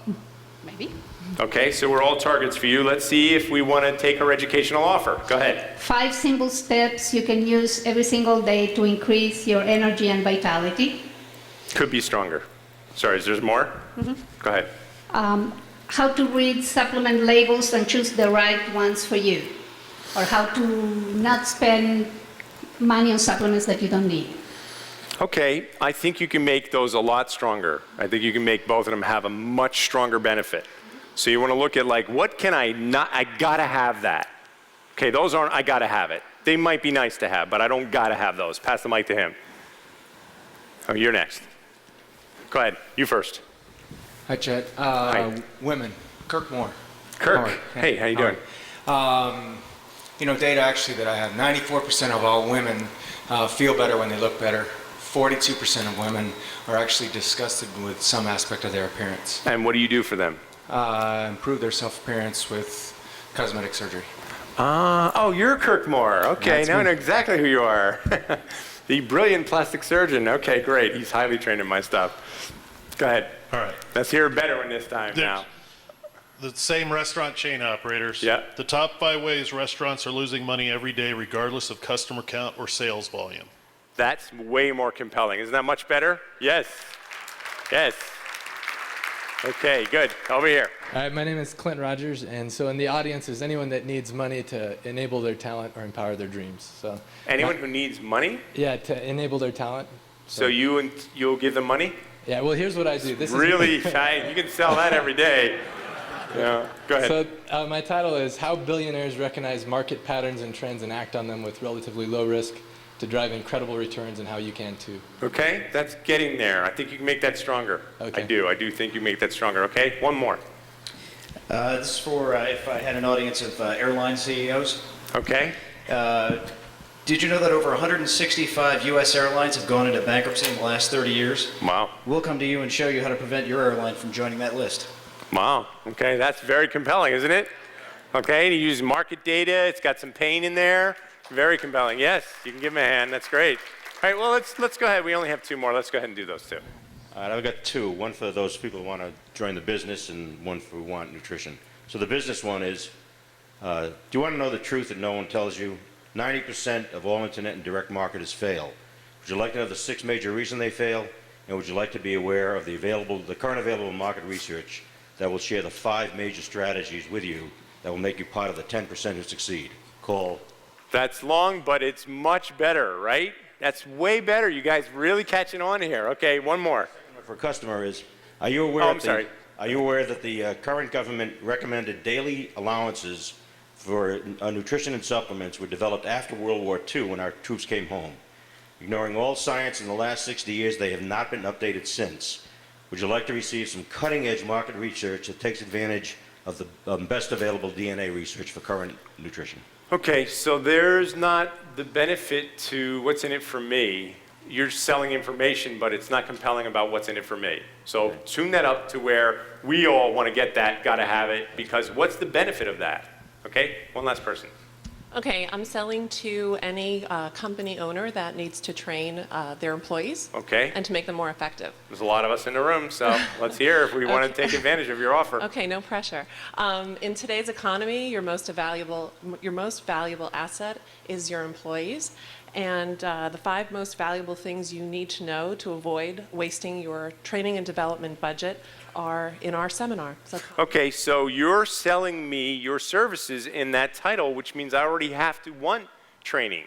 Maybe. Okay, so we're all targets for you. Let's see if we want to take our educational offer. Go ahead. 5 simple steps you can use every single day to increase your energy and vitality. Could be stronger. Sorry, is there more? Go ahead. How to read supplement labels and choose the right ones for you. Or how to not spend money on supplements that you don't need. Okay, I think you can make those a lot stronger. I think you can make both of them have a much stronger benefit. So you want to look at like, what can I not, I gotta have that. Okay, those aren't, I gotta have it. They might be nice to have, but I don't gotta have those. Pass the mic to him. Oh, you're next. Go ahead, you first. Hi, Chet. Hi. Women. Kirk Moore. Kirk, hey, how you doing? You know, data actually that I have, 94% of all women feel better when they look better. 42% of women are actually disgusted with some aspect of their appearance. And what do you do for them? Improve their self-appearance with cosmetic surgery. Oh, you're Kirk Moore. Okay, That's now I me. know exactly who you are. The brilliant plastic surgeon. Okay, great. He's highly trained in my stuff. Go ahead. All right. Let's hear a better one this time now. The same restaurant chain operators. Yeah. The top 5 ways restaurants are losing money every day, regardless of customer count or sales volume. That's way more compelling. Isn't that much better? Yes. Yes. Okay, good. Over here. All right, my name is Clint Rogers, and so in the audience is anyone that needs money to enable their talent or empower their dreams. So anyone who needs money? Yeah, to enable their talent. So you'll give them money? Yeah, well, here's what I do. This really, is you can sell that every day. Yeah, go ahead. So my title is How Billionaires Recognize Market Patterns and Trends and Act on Them with Relatively Low Risk to Drive Incredible Returns, and How You Can Too. Okay, that's getting there. I think you can make that stronger. Okay. I do think you can make that stronger. Okay, one more. This is for if I had an audience of airline CEOs. Okay. Did you know that over 165 U.S. airlines have gone into bankruptcy in the last 30 years? Wow. We'll come to you and show you how to prevent your airline from joining that list. Wow. Okay, that's very compelling, isn't it? Okay, you use market data. It's got some pain in there. Very compelling. Yes, you can give him a hand. That's great. All right, well, let's go ahead. We only have 2 more. Let's go ahead and do those 2. All right, I've got 2. One for those people who want to join the business and one for who want nutrition. So the business one is, do you want to know the truth that no one tells you? 90% of all internet and direct marketers fail. Would you like to know the 6 major reasons they fail? And would you like to be aware of the current available market research that will share the 5 major strategies with you that will make you part of the 10% who succeed? Call. That's long, but it's much better, right? That's way better. You guys really catching on here. Okay, one more. For a customer is, are you aware? Are you aware that the current government recommended daily allowances for nutrition and supplements were developed after World War II when our troops came home? Ignoring all science in the last 60 years, they have not been updated since. Would you like to receive some cutting-edge market research that takes advantage of the best available DNA research for current nutrition? Okay, so there's not the benefit to what's in it for me. you're selling information, but it's not compelling about what's in it for me. So tune that up to where we all want to get that, got to have it, because what's the benefit of that? Okay, one last person. Okay, I'm selling to any company owner that needs to train their employees Okay. and to make them more effective. There's a lot of us in the room, so let's hear if we want to take advantage of your offer. Okay, no pressure. In today's economy, your most valuable asset is your employees. And the 5 most valuable things you need to know to avoid wasting your training and development budget are in our seminar. Okay, so you're selling me your services in that title, which means I already have to want training.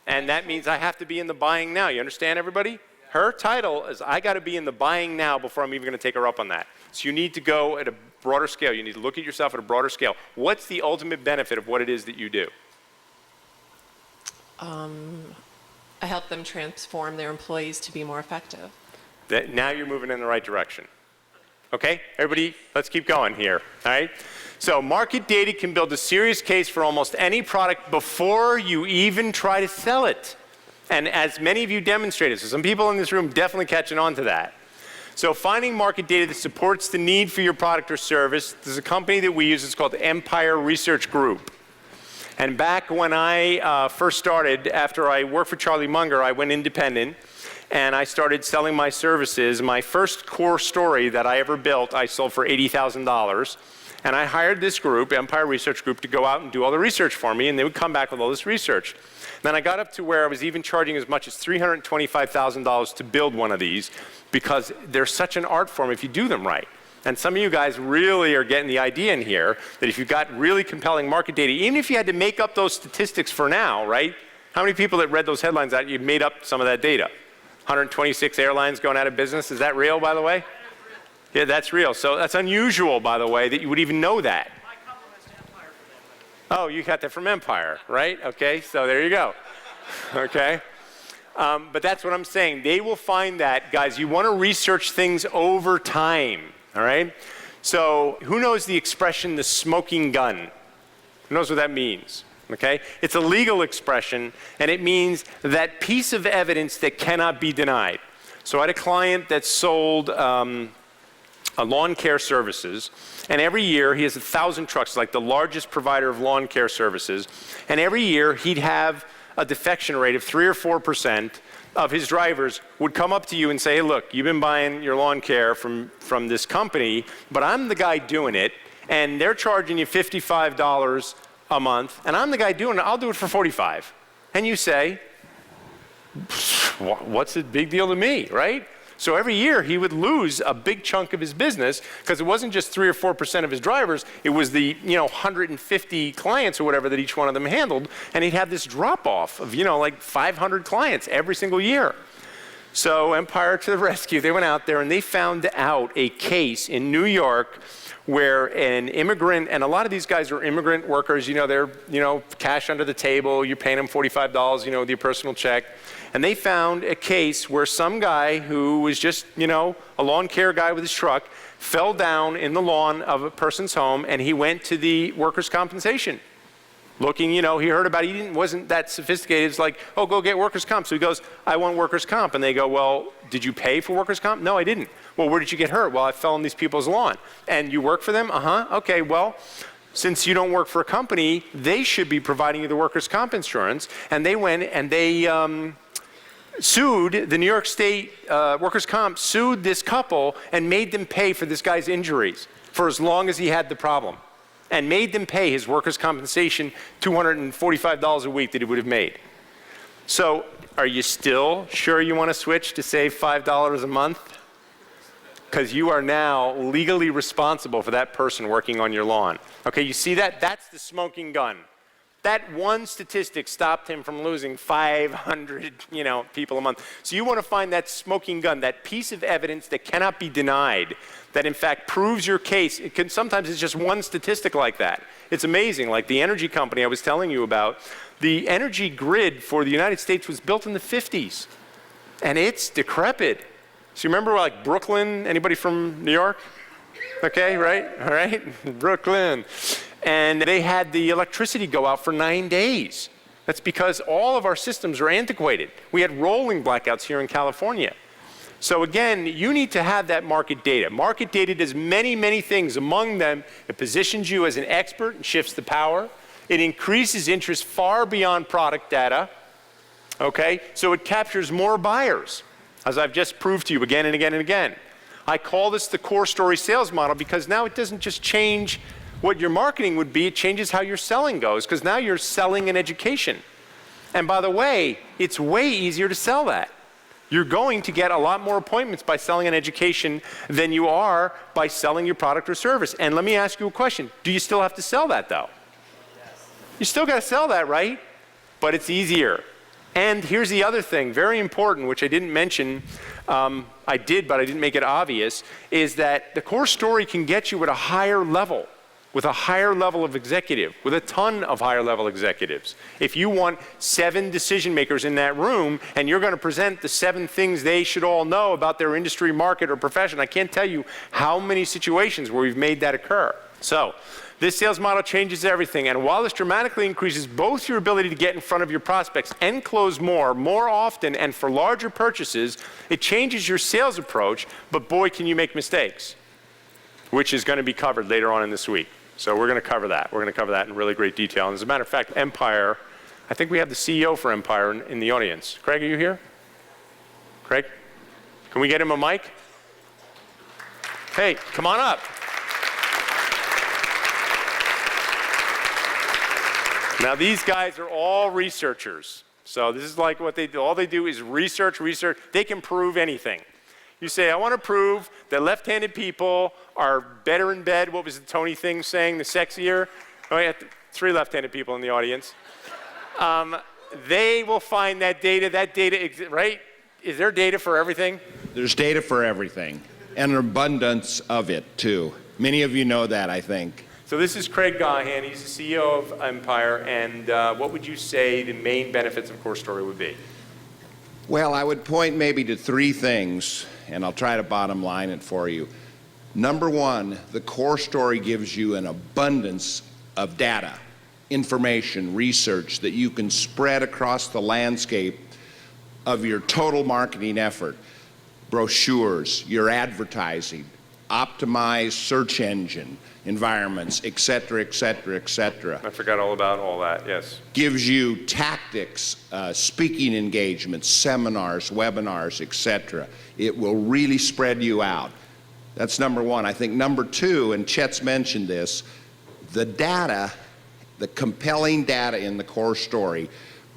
And that means I have to be in the buying now. You understand, everybody? Her title is I got to be in the buying now before I'm even going to take her up on that. So you need to go at a broader scale. You need to look at yourself at a broader scale. What's the ultimate benefit of what it is that you do? I help them transform their employees to be more effective. That now you're moving in the right direction. Okay, everybody, let's keep going here, all right? So market data can build a serious case for almost any product before you even try to sell it. And as many of you demonstrated, so some people in this room definitely catching on to that. So finding market data that supports the need for your product or service, there's a company that we use, it's called Empire Research Group. And back when I first started, after I worked for Charlie Munger, I went independent and I started selling my services. My first core story that I ever built, I sold for $80,000. And I hired this group, Empire Research Group, to go out and do all the research for me, and they would come back with all this research. Then I got up to where I was even charging as much as $325,000 to build one of these, because they're such an art form if you do them right. And some of you guys really are getting the idea in here that if you've got really compelling market data, even if you had to make up those statistics for now, right? How many people that read those headlines out, you made up some of that data? 126 airlines going out of business. Is that real, by the way? Yeah, that's real. So that's unusual, by the way, that you would even know that. Oh, you got that from Empire, right? Okay, so there you go. Okay. But that's what I'm saying. They will find that, guys, you want to research things over time, all right? So who knows the expression, the smoking gun? Who knows what that means? Okay? It's a legal expression, and it means that piece of evidence that cannot be denied. So I had a client that sold lawn care services, and every year he has 1,000 trucks, like the largest provider of lawn care services, and every year he'd have a defection rate of 3 or 4% of his drivers would come up to you and say, hey, look, you've been buying your lawn care from this company, but I'm the guy doing it, and they're charging you $55 a month, and I'm the guy doing it, I'll do it for $45. And you say, what's the big deal to me, right? So every year he would lose a big chunk of his business because it wasn't just 3 or 4% of his drivers, it was the 150 clients or whatever that each one of them handled, and he'd have this drop off of like 500 clients every single year. So Empire to the rescue, they went out there and they found out a case in New York where an immigrant, and a lot of these guys are immigrant workers, they're, cash under the table, you're paying them $45, with your personal check. And they found a case where some guy who was just, a lawn care guy with his truck fell down in the lawn of a person's home, and he went to the workers' compensation. Looking, he heard about it, he wasn't that sophisticated. It's like, oh, go get workers' comp. So he goes, I want workers' comp. And they go, well, did you pay for workers' comp? No, I didn't. Well, where did you get hurt? Well, I fell on these people's lawn. And you work for them? Uh-huh. Okay, well, since you don't work for a company, they should be providing you the workers' comp insurance. And they went and they sued, the New York State workers' comp sued this couple and made them pay for this guy's injuries for as long as he had the problem. And made them pay his workers' compensation $245 a week that he would have made. So are you still sure you want to switch to save $5 a month? Because you are now legally responsible for that person working on your lawn. Okay, you see that? That's the smoking gun. That one statistic stopped him from losing 500, people a month. So you want to find that smoking gun, that piece of evidence that cannot be denied, that in fact proves your case. Sometimes it's just one statistic like that. It's amazing. Like the energy company I was telling you about, the energy grid for the United States was built in the 50s, and it's decrepit. So you remember like Brooklyn? Anybody from New York? Okay, right? All right, Brooklyn. And they had the electricity go out for 9 days. That's because all of our systems are antiquated. We had rolling blackouts here in California. So again, you need to have that market data. Market data does many, many things. Among them, it positions you as an expert and shifts the power. It increases interest far beyond product data. Okay? So it captures more buyers, as I've just proved to you again and again and again. I call this the core story sales model because now it doesn't just change what your marketing would be, it changes how your selling goes, because now you're selling an education. And by the way, it's way easier to sell that. You're going to get a lot more appointments by selling an education than you are by selling your product or service. And let me ask you a question. Do you still have to sell that, though? Yes. You still got to sell that, right? But it's easier. And here's the other thing, very important, which I didn't mention. I did, but I didn't make it obvious, is that the core story can get you at a higher level, with a higher level of executive, with a ton of higher level executives. If you want 7 decision makers in that room and you're going to present the 7 things they should all know about their industry, market, or profession, I can't tell you how many situations where we've made that occur. So this sales model changes everything, and while this dramatically increases both your ability to get in front of your prospects and close more often, and for larger purchases, it changes your sales approach, but boy, can you make mistakes, which is going to be covered later on in this week. So we're going to cover that. We're going to cover that in really great detail. And as a matter of fact, Empire, I think we have the CEO for Empire in the audience. Craig, are you here? Craig? Can we get him a mic? Hey, come on up. Now these guys are all researchers. So this is like what they do. All they do is research. They can prove anything. You say, I want to prove that left-handed people are better in bed. What was the Tony thing saying, the sexier? Oh, yeah, 3 left-handed people in the audience. They will find that data, right? Is there data for everything? There's data for everything, and an abundance of it, too. Many of you know that, I think. So this is Craig Gahan. He's the CEO of Empire. And what would you say the main benefits of Core Story would be? Well, I would point maybe to 3 things, and I'll try to bottom line it for you. Number 1, the Core Story gives you an abundance of data, information, research that you can spread across the landscape of your total marketing effort. Brochures, your advertising, optimized search engine environments, et cetera, et cetera, et cetera. I forgot all about all that, yes. Gives you tactics, speaking engagements, seminars, webinars, et cetera. It will really spread you out. That's number 1. I think number 2, and Chet's mentioned this, the data, the compelling data in the Core Story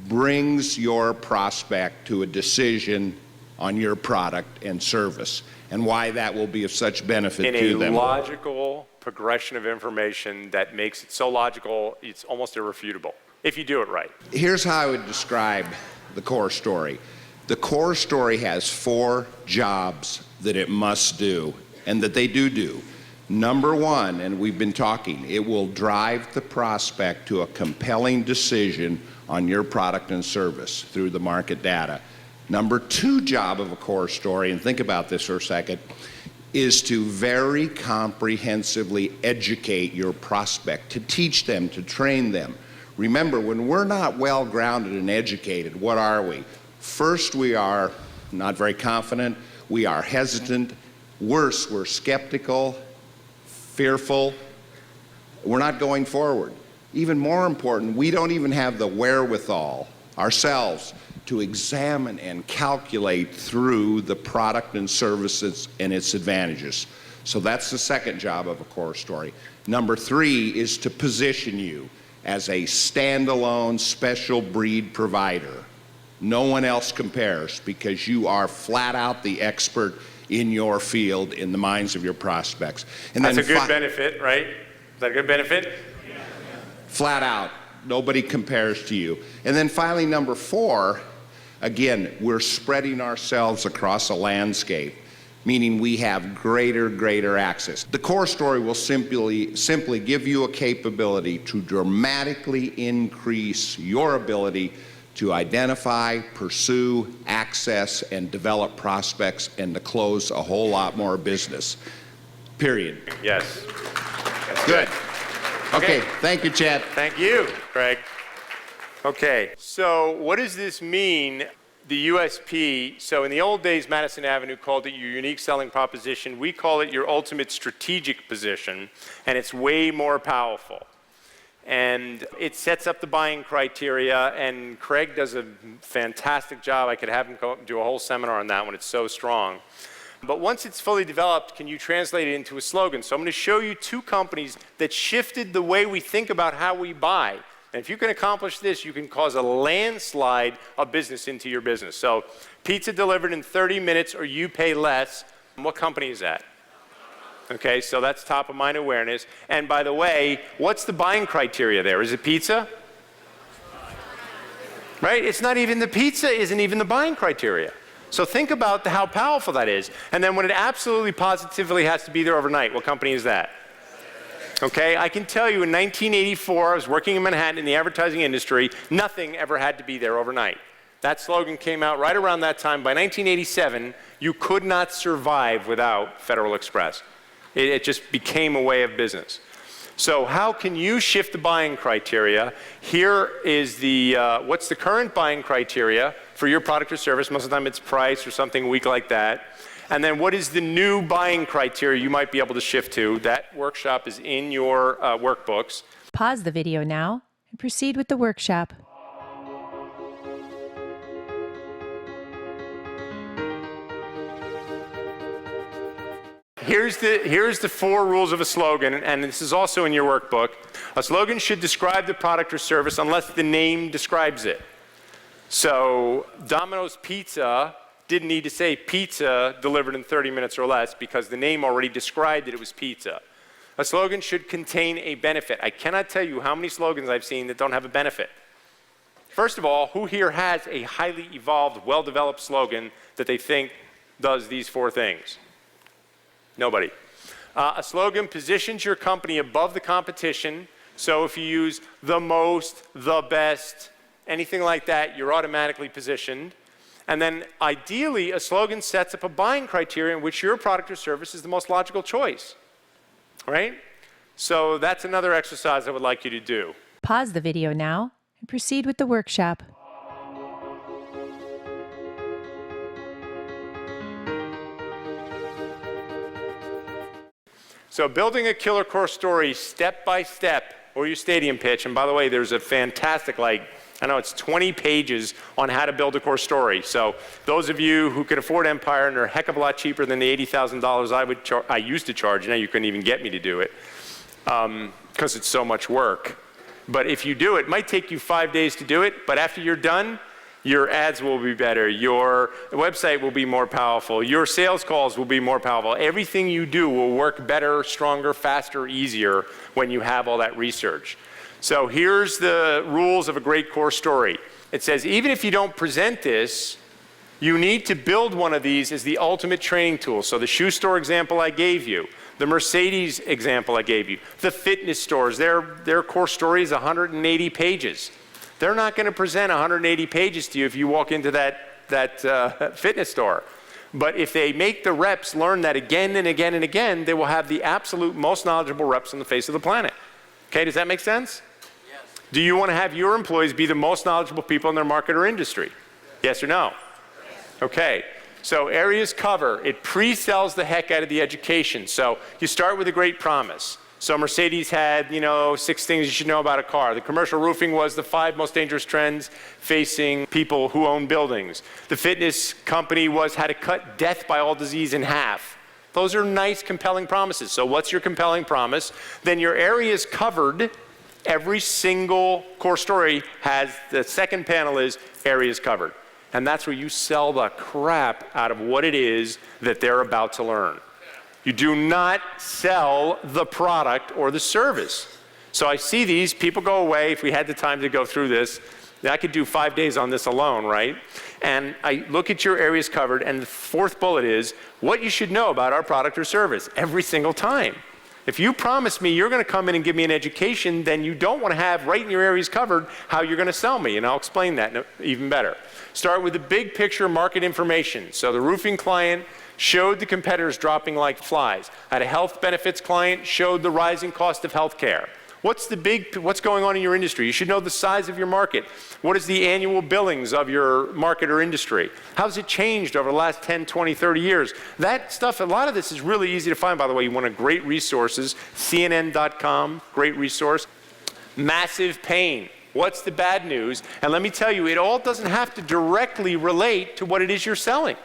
brings your prospect to a decision on your product and service, and why that will be of such benefit to them. In a logical progression of information that makes it so logical, it's almost irrefutable, if you do it right. Here's how I would describe the Core Story. The Core Story has 4 jobs that it must do, and that they do. Number 1, and we've been talking, it will drive the prospect to a compelling decision on your product and service through the market data. Number 2 job of a Core Story, and think about this for a second, is to very comprehensively educate your prospect, to teach them, to train them. Remember, when we're not well grounded and educated, what are we? First, we are not very confident, we are hesitant, worse, we're skeptical, fearful, we're not going forward. Even more important, we don't even have the wherewithal ourselves to examine and calculate through the product and services and its advantages. So that's the second job of a Core Story. Number 3 is to position you as a standalone special breed provider. No one else compares, because you are flat out the expert in your field in the minds of your prospects. And that's then a good benefit, right? Is that a good benefit? Flat out, nobody compares to you. And then finally, number 4, again, we're spreading ourselves across a landscape, meaning we have greater access. The Core Story will simply give you a capability to dramatically increase your ability to identify, pursue, access, and develop prospects, and to close a whole lot more business. Period. Yes. Good. Okay, thank you, Chad. Thank you, Craig. Okay, so what does this mean, the USP? So in the old days, Madison Avenue called it your unique selling proposition. We call it your ultimate strategic position, and it's way more powerful. And it sets up the buying criteria, and Craig does a fantastic job. I could have him do a whole seminar on that one. It's so strong. But once it's fully developed, can you translate it into a slogan? So I'm going to show you two companies that shifted the way we think about how we buy. And if you can accomplish this, you can cause a landslide of business into your business. So pizza delivered in 30 minutes or you pay less. What company is that? Okay, so that's top of mind awareness. And by the way, what's the buying criteria there? Is it pizza? Right? It's not even the pizza isn't even the buying criteria. So think about how powerful that is. And then when it absolutely positively has to be there overnight, what company is that? Okay, I can tell you in 1984, I was working in Manhattan in the advertising industry, nothing ever had to be there overnight. That slogan came out right around that time. By 1987, you could not survive without Federal Express. It just became a way of business. So how can you shift the buying criteria? Here is the, what's the current buying criteria for your product or service? Most of the time it's price or something weak like that. And then what is the new buying criteria you might be able to shift to? That workshop is in your workbooks. Pause the video now and proceed with the workshop. Here's the 4 rules of a slogan, and this is also in your workbook. A slogan should describe the product or service unless the name describes it. So Domino's Pizza didn't need to say pizza delivered in 30 minutes or less because the name already described that it was pizza. A slogan should contain a benefit. I cannot tell you how many slogans I've seen that don't have a benefit. First of all, who here has a highly evolved, well-developed slogan that they think does these 4 things? Nobody. A slogan positions your company above the competition. So if you use the most, the best, anything like that, you're automatically positioned. And then ideally, a slogan sets up a buying criteria in which your product or service is the most logical choice. Right? So that's another exercise I would like you to do. Pause the video now and proceed with the workshop. So building a killer core story step by step, or your stadium pitch. And by the way, there's a fantastic, I know it's 20 pages on how to build a core story. So those of you who can afford Empire, and they're a heck of a lot cheaper than the $80,000 I used to charge. Now you couldn't even get me to do it because it's so much work. But if you do it, it might take you 5 days to do it, but after you're done, your ads will be better, your website will be more powerful, your sales calls will be more powerful. Everything you do will work better, stronger, faster, easier when you have all that research. So here's the rules of a great core story. It says, even if you don't present this, you need to build one of these as the ultimate training tool. So the shoe store example I gave you, the Mercedes example I gave you, the fitness stores, their core story is 180 pages. They're not going to present 180 pages to you if you walk into that fitness store. But if they make the reps learn that again and again and again, they will have the absolute most knowledgeable reps on the face of the planet. Okay, does that make sense? Yes. Do you want to have your employees be the most knowledgeable people in their market or industry? Yes or no? Yes. Okay, so areas cover. It pre-sells the heck out of the education. So you start with a great promise. So Mercedes had, 6 things you should know about a car. The commercial roofing was the 5 most dangerous trends facing people who own buildings. The fitness company was how to cut death by all disease in half. Those are nice, compelling promises. So what's your compelling promise? Then your areas covered. Every single core story has, the second panel is areas covered. And that's where you sell the crap out of what it is that they're about to learn. You do not sell the product or the service. So I see these, people go away. If we had the time to go through this, I could do 5 days on this alone, right? And I look at your areas covered, and the 4th bullet is what you should know about our product or service every single time. If you promise me you're going to come in and give me an education, then you don't want to have right in your areas covered how you're going to sell me, and I'll explain that even better. Start with the big picture market information. So the roofing client showed the competitors dropping like flies. I had a health benefits client, showed the rising cost of health care. What's going on in your industry? You should know the size of your market. What is the annual billings of your market or industry? How's it changed over the last 10, 20, 30 years? That stuff, a lot of this is really easy to find, by the way. You want great resources, CNN.com, great resource. Massive pain. What's the bad news? And let me tell you, it all doesn't have to directly relate to what it is you're selling.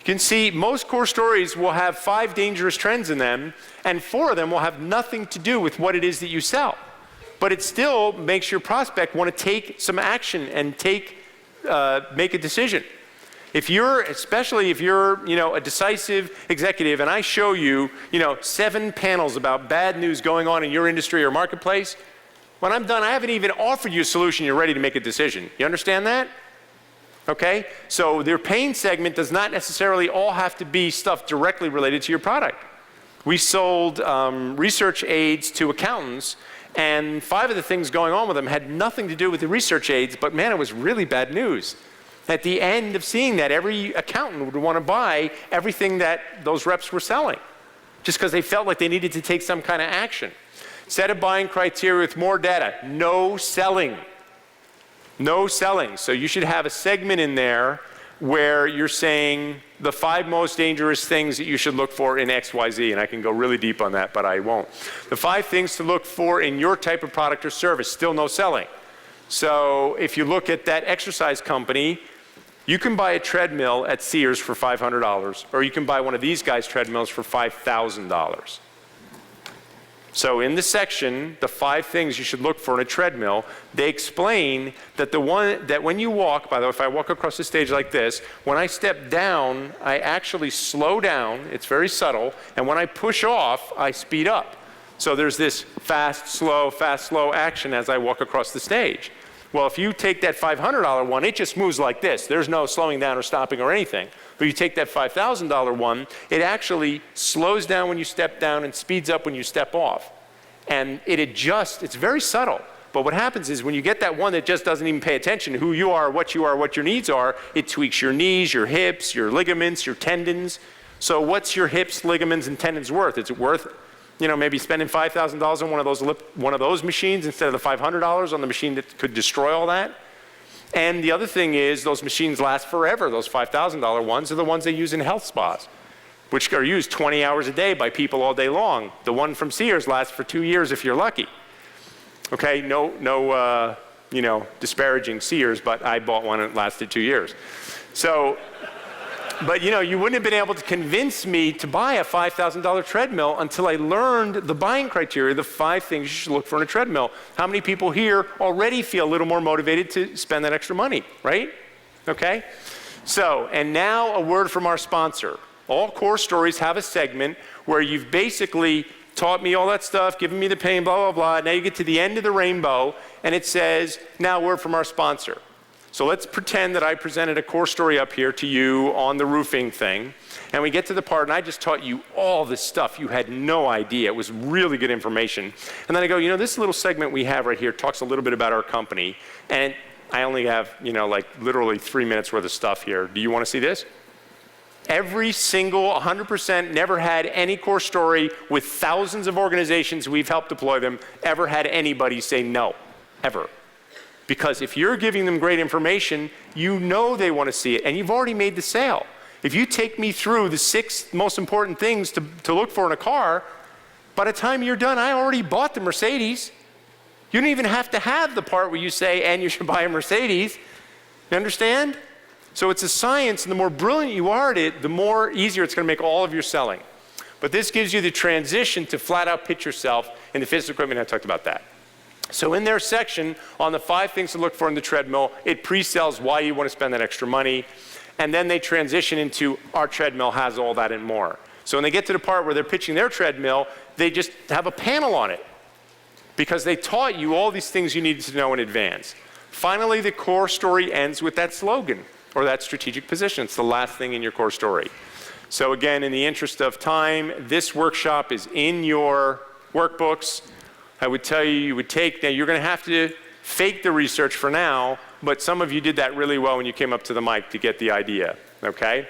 You can see most core stories will have 5 dangerous trends in them, and 4 of them will have nothing to do with what it is that you sell. But it still makes your prospect want to take some action and make a decision. Especially if you're, a decisive executive, and I show you, 7 panels about bad news going on in your industry or marketplace, when I'm done, I haven't even offered you a solution. You're ready to make a decision. You understand that? Okay? So their pain segment does not necessarily all have to be stuff directly related to your product. We sold research aids to accountants, and 5 of the things going on with them had nothing to do with the research aids, but man, it was really bad news. At the end of seeing that, every accountant would want to buy everything that those reps were selling, just because they felt like they needed to take some kind of action. Set a buying criteria with more data. No selling. No selling. So you should have a segment in there where you're saying the 5 most dangerous things that you should look for in XYZ, and I can go really deep on that, but I won't. The 5 things to look for in your type of product or service, still no selling. So if you look at that exercise company, you can buy a treadmill at Sears for $500, or you can buy one of these guys' treadmills for $5,000. So in the section, the 5 things you should look for in a treadmill, they explain that when you walk, by the way, if I walk across the stage like this, when I step down, I actually slow down. It's very subtle. And when I push off, I speed up. So there's this fast, slow action as I walk across the stage. Well, if you take that $500 one, it just moves like this. There's no slowing down or stopping or anything. But you take that $5,000 one, it actually slows down when you step down and speeds up when you step off. And it adjusts. It's very subtle. But what happens is when you get that one that just doesn't even pay attention to who you are, what your needs are, it tweaks your knees, your hips, your ligaments, your tendons. So what's your hips, ligaments, and tendons worth? Is it worth, maybe spending $5,000 on one of those machines instead of the $500 on the machine that could destroy all that? And the other thing is those machines last forever. Those $5,000 ones are the ones they use in health spas, which are used 20 hours a day by people all day long. The one from Sears lasts for 2 years if you're lucky. Okay, no, disparaging Sears, but I bought one and it lasted 2 years. So, but you wouldn't have been able to convince me to buy a $5,000 treadmill until I learned the buying criteria, the 5 things you should look for in a treadmill. How many people here already feel a little more motivated to spend that extra money, right? Okay? So, and now a word from our sponsor. All core stories have a segment where you've basically taught me all that stuff, given me the pain, blah, blah, blah. Now you get to the end of the rainbow, and it says, now a word from our sponsor. So let's pretend that I presented a core story up here to you on the roofing thing, and we get to the part, and I just taught you all this stuff. You had no idea. It was really good information. And then I go, this little segment we have right here talks a little bit about our company, and I only have, literally 3 minutes worth of stuff here. Do you want to see this? Every single 100% never had any core story with thousands of organizations we've helped deploy them ever had anybody say no, ever. Because if you're giving them great information, they want to see it, and you've already made the sale. If you take me through the 6 most important things to look for in a car, by the time you're done, I already bought the Mercedes. You don't even have to have the part where you say, and you should buy a Mercedes. You understand? So it's a science, and the more brilliant you are at it, the more easier it's going to make all of your selling. But this gives you the transition to flat out pitch yourself in the physical equipment. I talked about that. So in their section on the 5 things to look for in the treadmill, it pre-sells why you want to spend that extra money. And then they transition into our treadmill has all that and more. So when they get to the part where they're pitching their treadmill, they just have a panel on it because they taught you all these things you needed to know in advance. Finally, the core story ends with that slogan or that strategic position. It's the last thing in your core story. So again, in the interest of time, this workshop is in your workbooks. I would tell you would take, now you're going to have to fake the research for now, but some of you did that really well when you came up to the mic to get the idea, okay?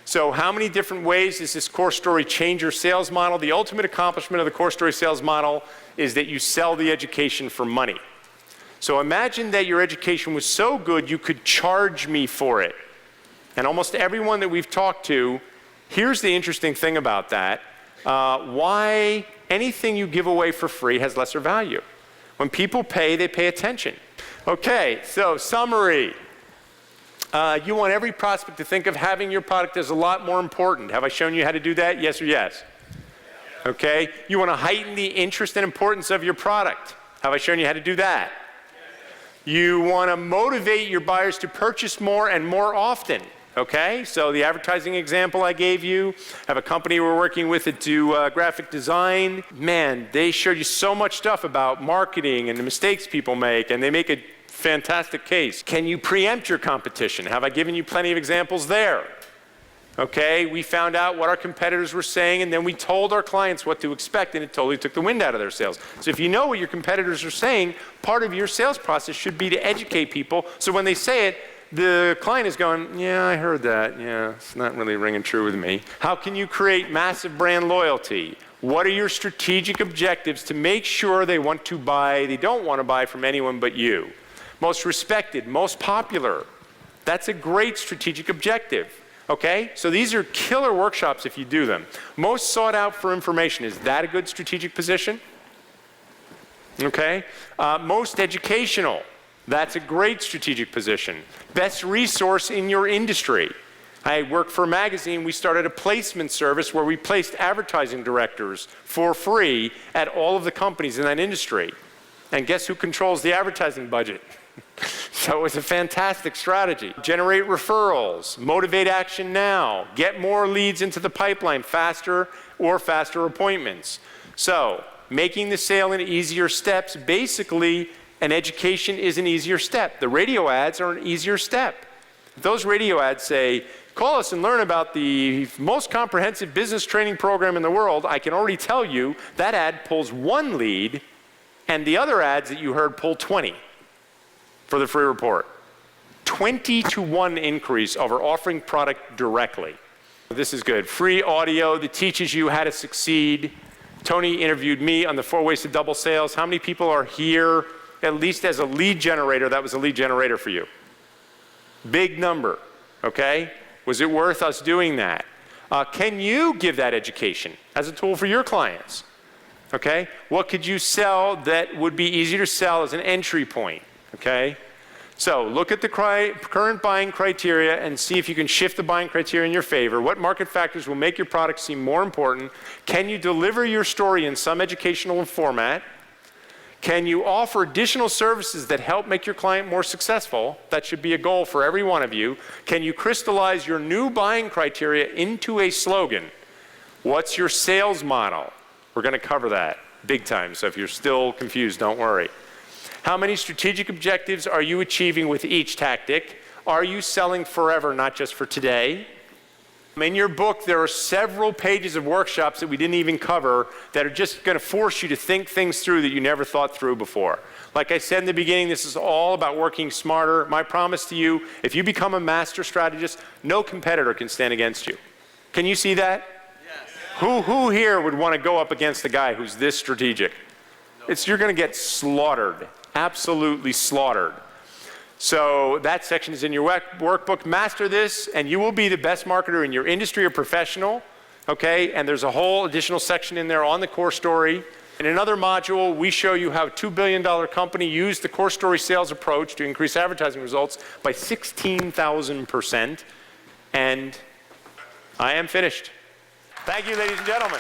So how many different ways does this core story change your sales model? The ultimate accomplishment of the core story sales model is that you sell the education for money. So imagine that your education was so good you could charge me for it. And almost everyone that we've talked to, here's the interesting thing about that. Why anything you give away for free has lesser value. When people pay, they pay attention. Okay, so summary. You want every prospect to think of having your product as a lot more important. Have I shown you how to do that? Yes or yes? Okay. You want to heighten the interest and importance of your product. Have I shown you how to do that? You want to motivate your buyers to purchase more and more often. Okay, so the advertising example I gave you, have a company we're working with that do graphic design. Man, they showed you so much stuff about marketing and the mistakes people make, and they make a fantastic case. Can you preempt your competition? Have I given you plenty of examples there? Okay, we found out what our competitors were saying, and then we told our clients what to expect, and it totally took the wind out of their sales. So if you know what your competitors are saying, part of your sales process should be to educate people, so when they say it, the client is going, yeah, I heard that. Yeah, it's not really ringing true with me. How can you create massive brand loyalty? What are your strategic objectives to make sure they want to buy, they don't want to buy from anyone but you? Most respected, most popular. That's a great strategic objective. Okay? So these are killer workshops if you do them. Most sought out for information. Is that a good strategic position? Okay? Most educational. That's a great strategic position. Best resource in your industry. I work for a magazine. We started a placement service where we placed advertising directors for free at all of the companies in that industry. And guess who controls the advertising budget? So it was a fantastic strategy. Generate referrals, motivate action now, get more leads into the pipeline faster or faster appointments. So making the sale in easier steps, basically an education is an easier step. The radio ads are an easier step. If those radio ads say, call us and learn about the most comprehensive business training program in the world, I can already tell you that ad pulls 1 lead, and the other ads that you heard pull 20 for the free report. 20-to-1 increase over offering product directly. This is good. Free audio that teaches you how to succeed. Tony interviewed me on the 4 ways to double sales. How many people are here, at least as a lead generator, that was a lead generator for you? Big number, okay? Was it worth us doing that? Can you give that education as a tool for your clients? Okay? What could you sell that would be easier to sell as an entry point? Okay? So look at the current buying criteria and see if you can shift the buying criteria in your favor. What market factors will make your product seem more important? Can you deliver your story in some educational format? Can you offer additional services that help make your client more successful? That should be a goal for every one of you. Can you crystallize your new buying criteria into a slogan? What's your sales model? We're going to cover that big time, so if you're still confused, don't worry. How many strategic objectives are you achieving with each tactic? Are you selling forever, not just for today? In your book, there are several pages of workshops that we didn't even cover that are just going to force you to think things through that you never thought through before. Like I said in the beginning, this is all about working smarter. My promise to you, if you become a master strategist, no competitor can stand against you. Can you see that? Yes. Who here would want to go up against a guy who's this strategic? No. You're going to get slaughtered, absolutely slaughtered. So that section is in your workbook. Master this, and you will be the best marketer in your industry or professional, okay? And there's a whole additional section in there on the core story. In another module, we show you how a $2 billion company used the core story sales approach to increase advertising results by 16,000%. And I am finished. Thank you, ladies and gentlemen.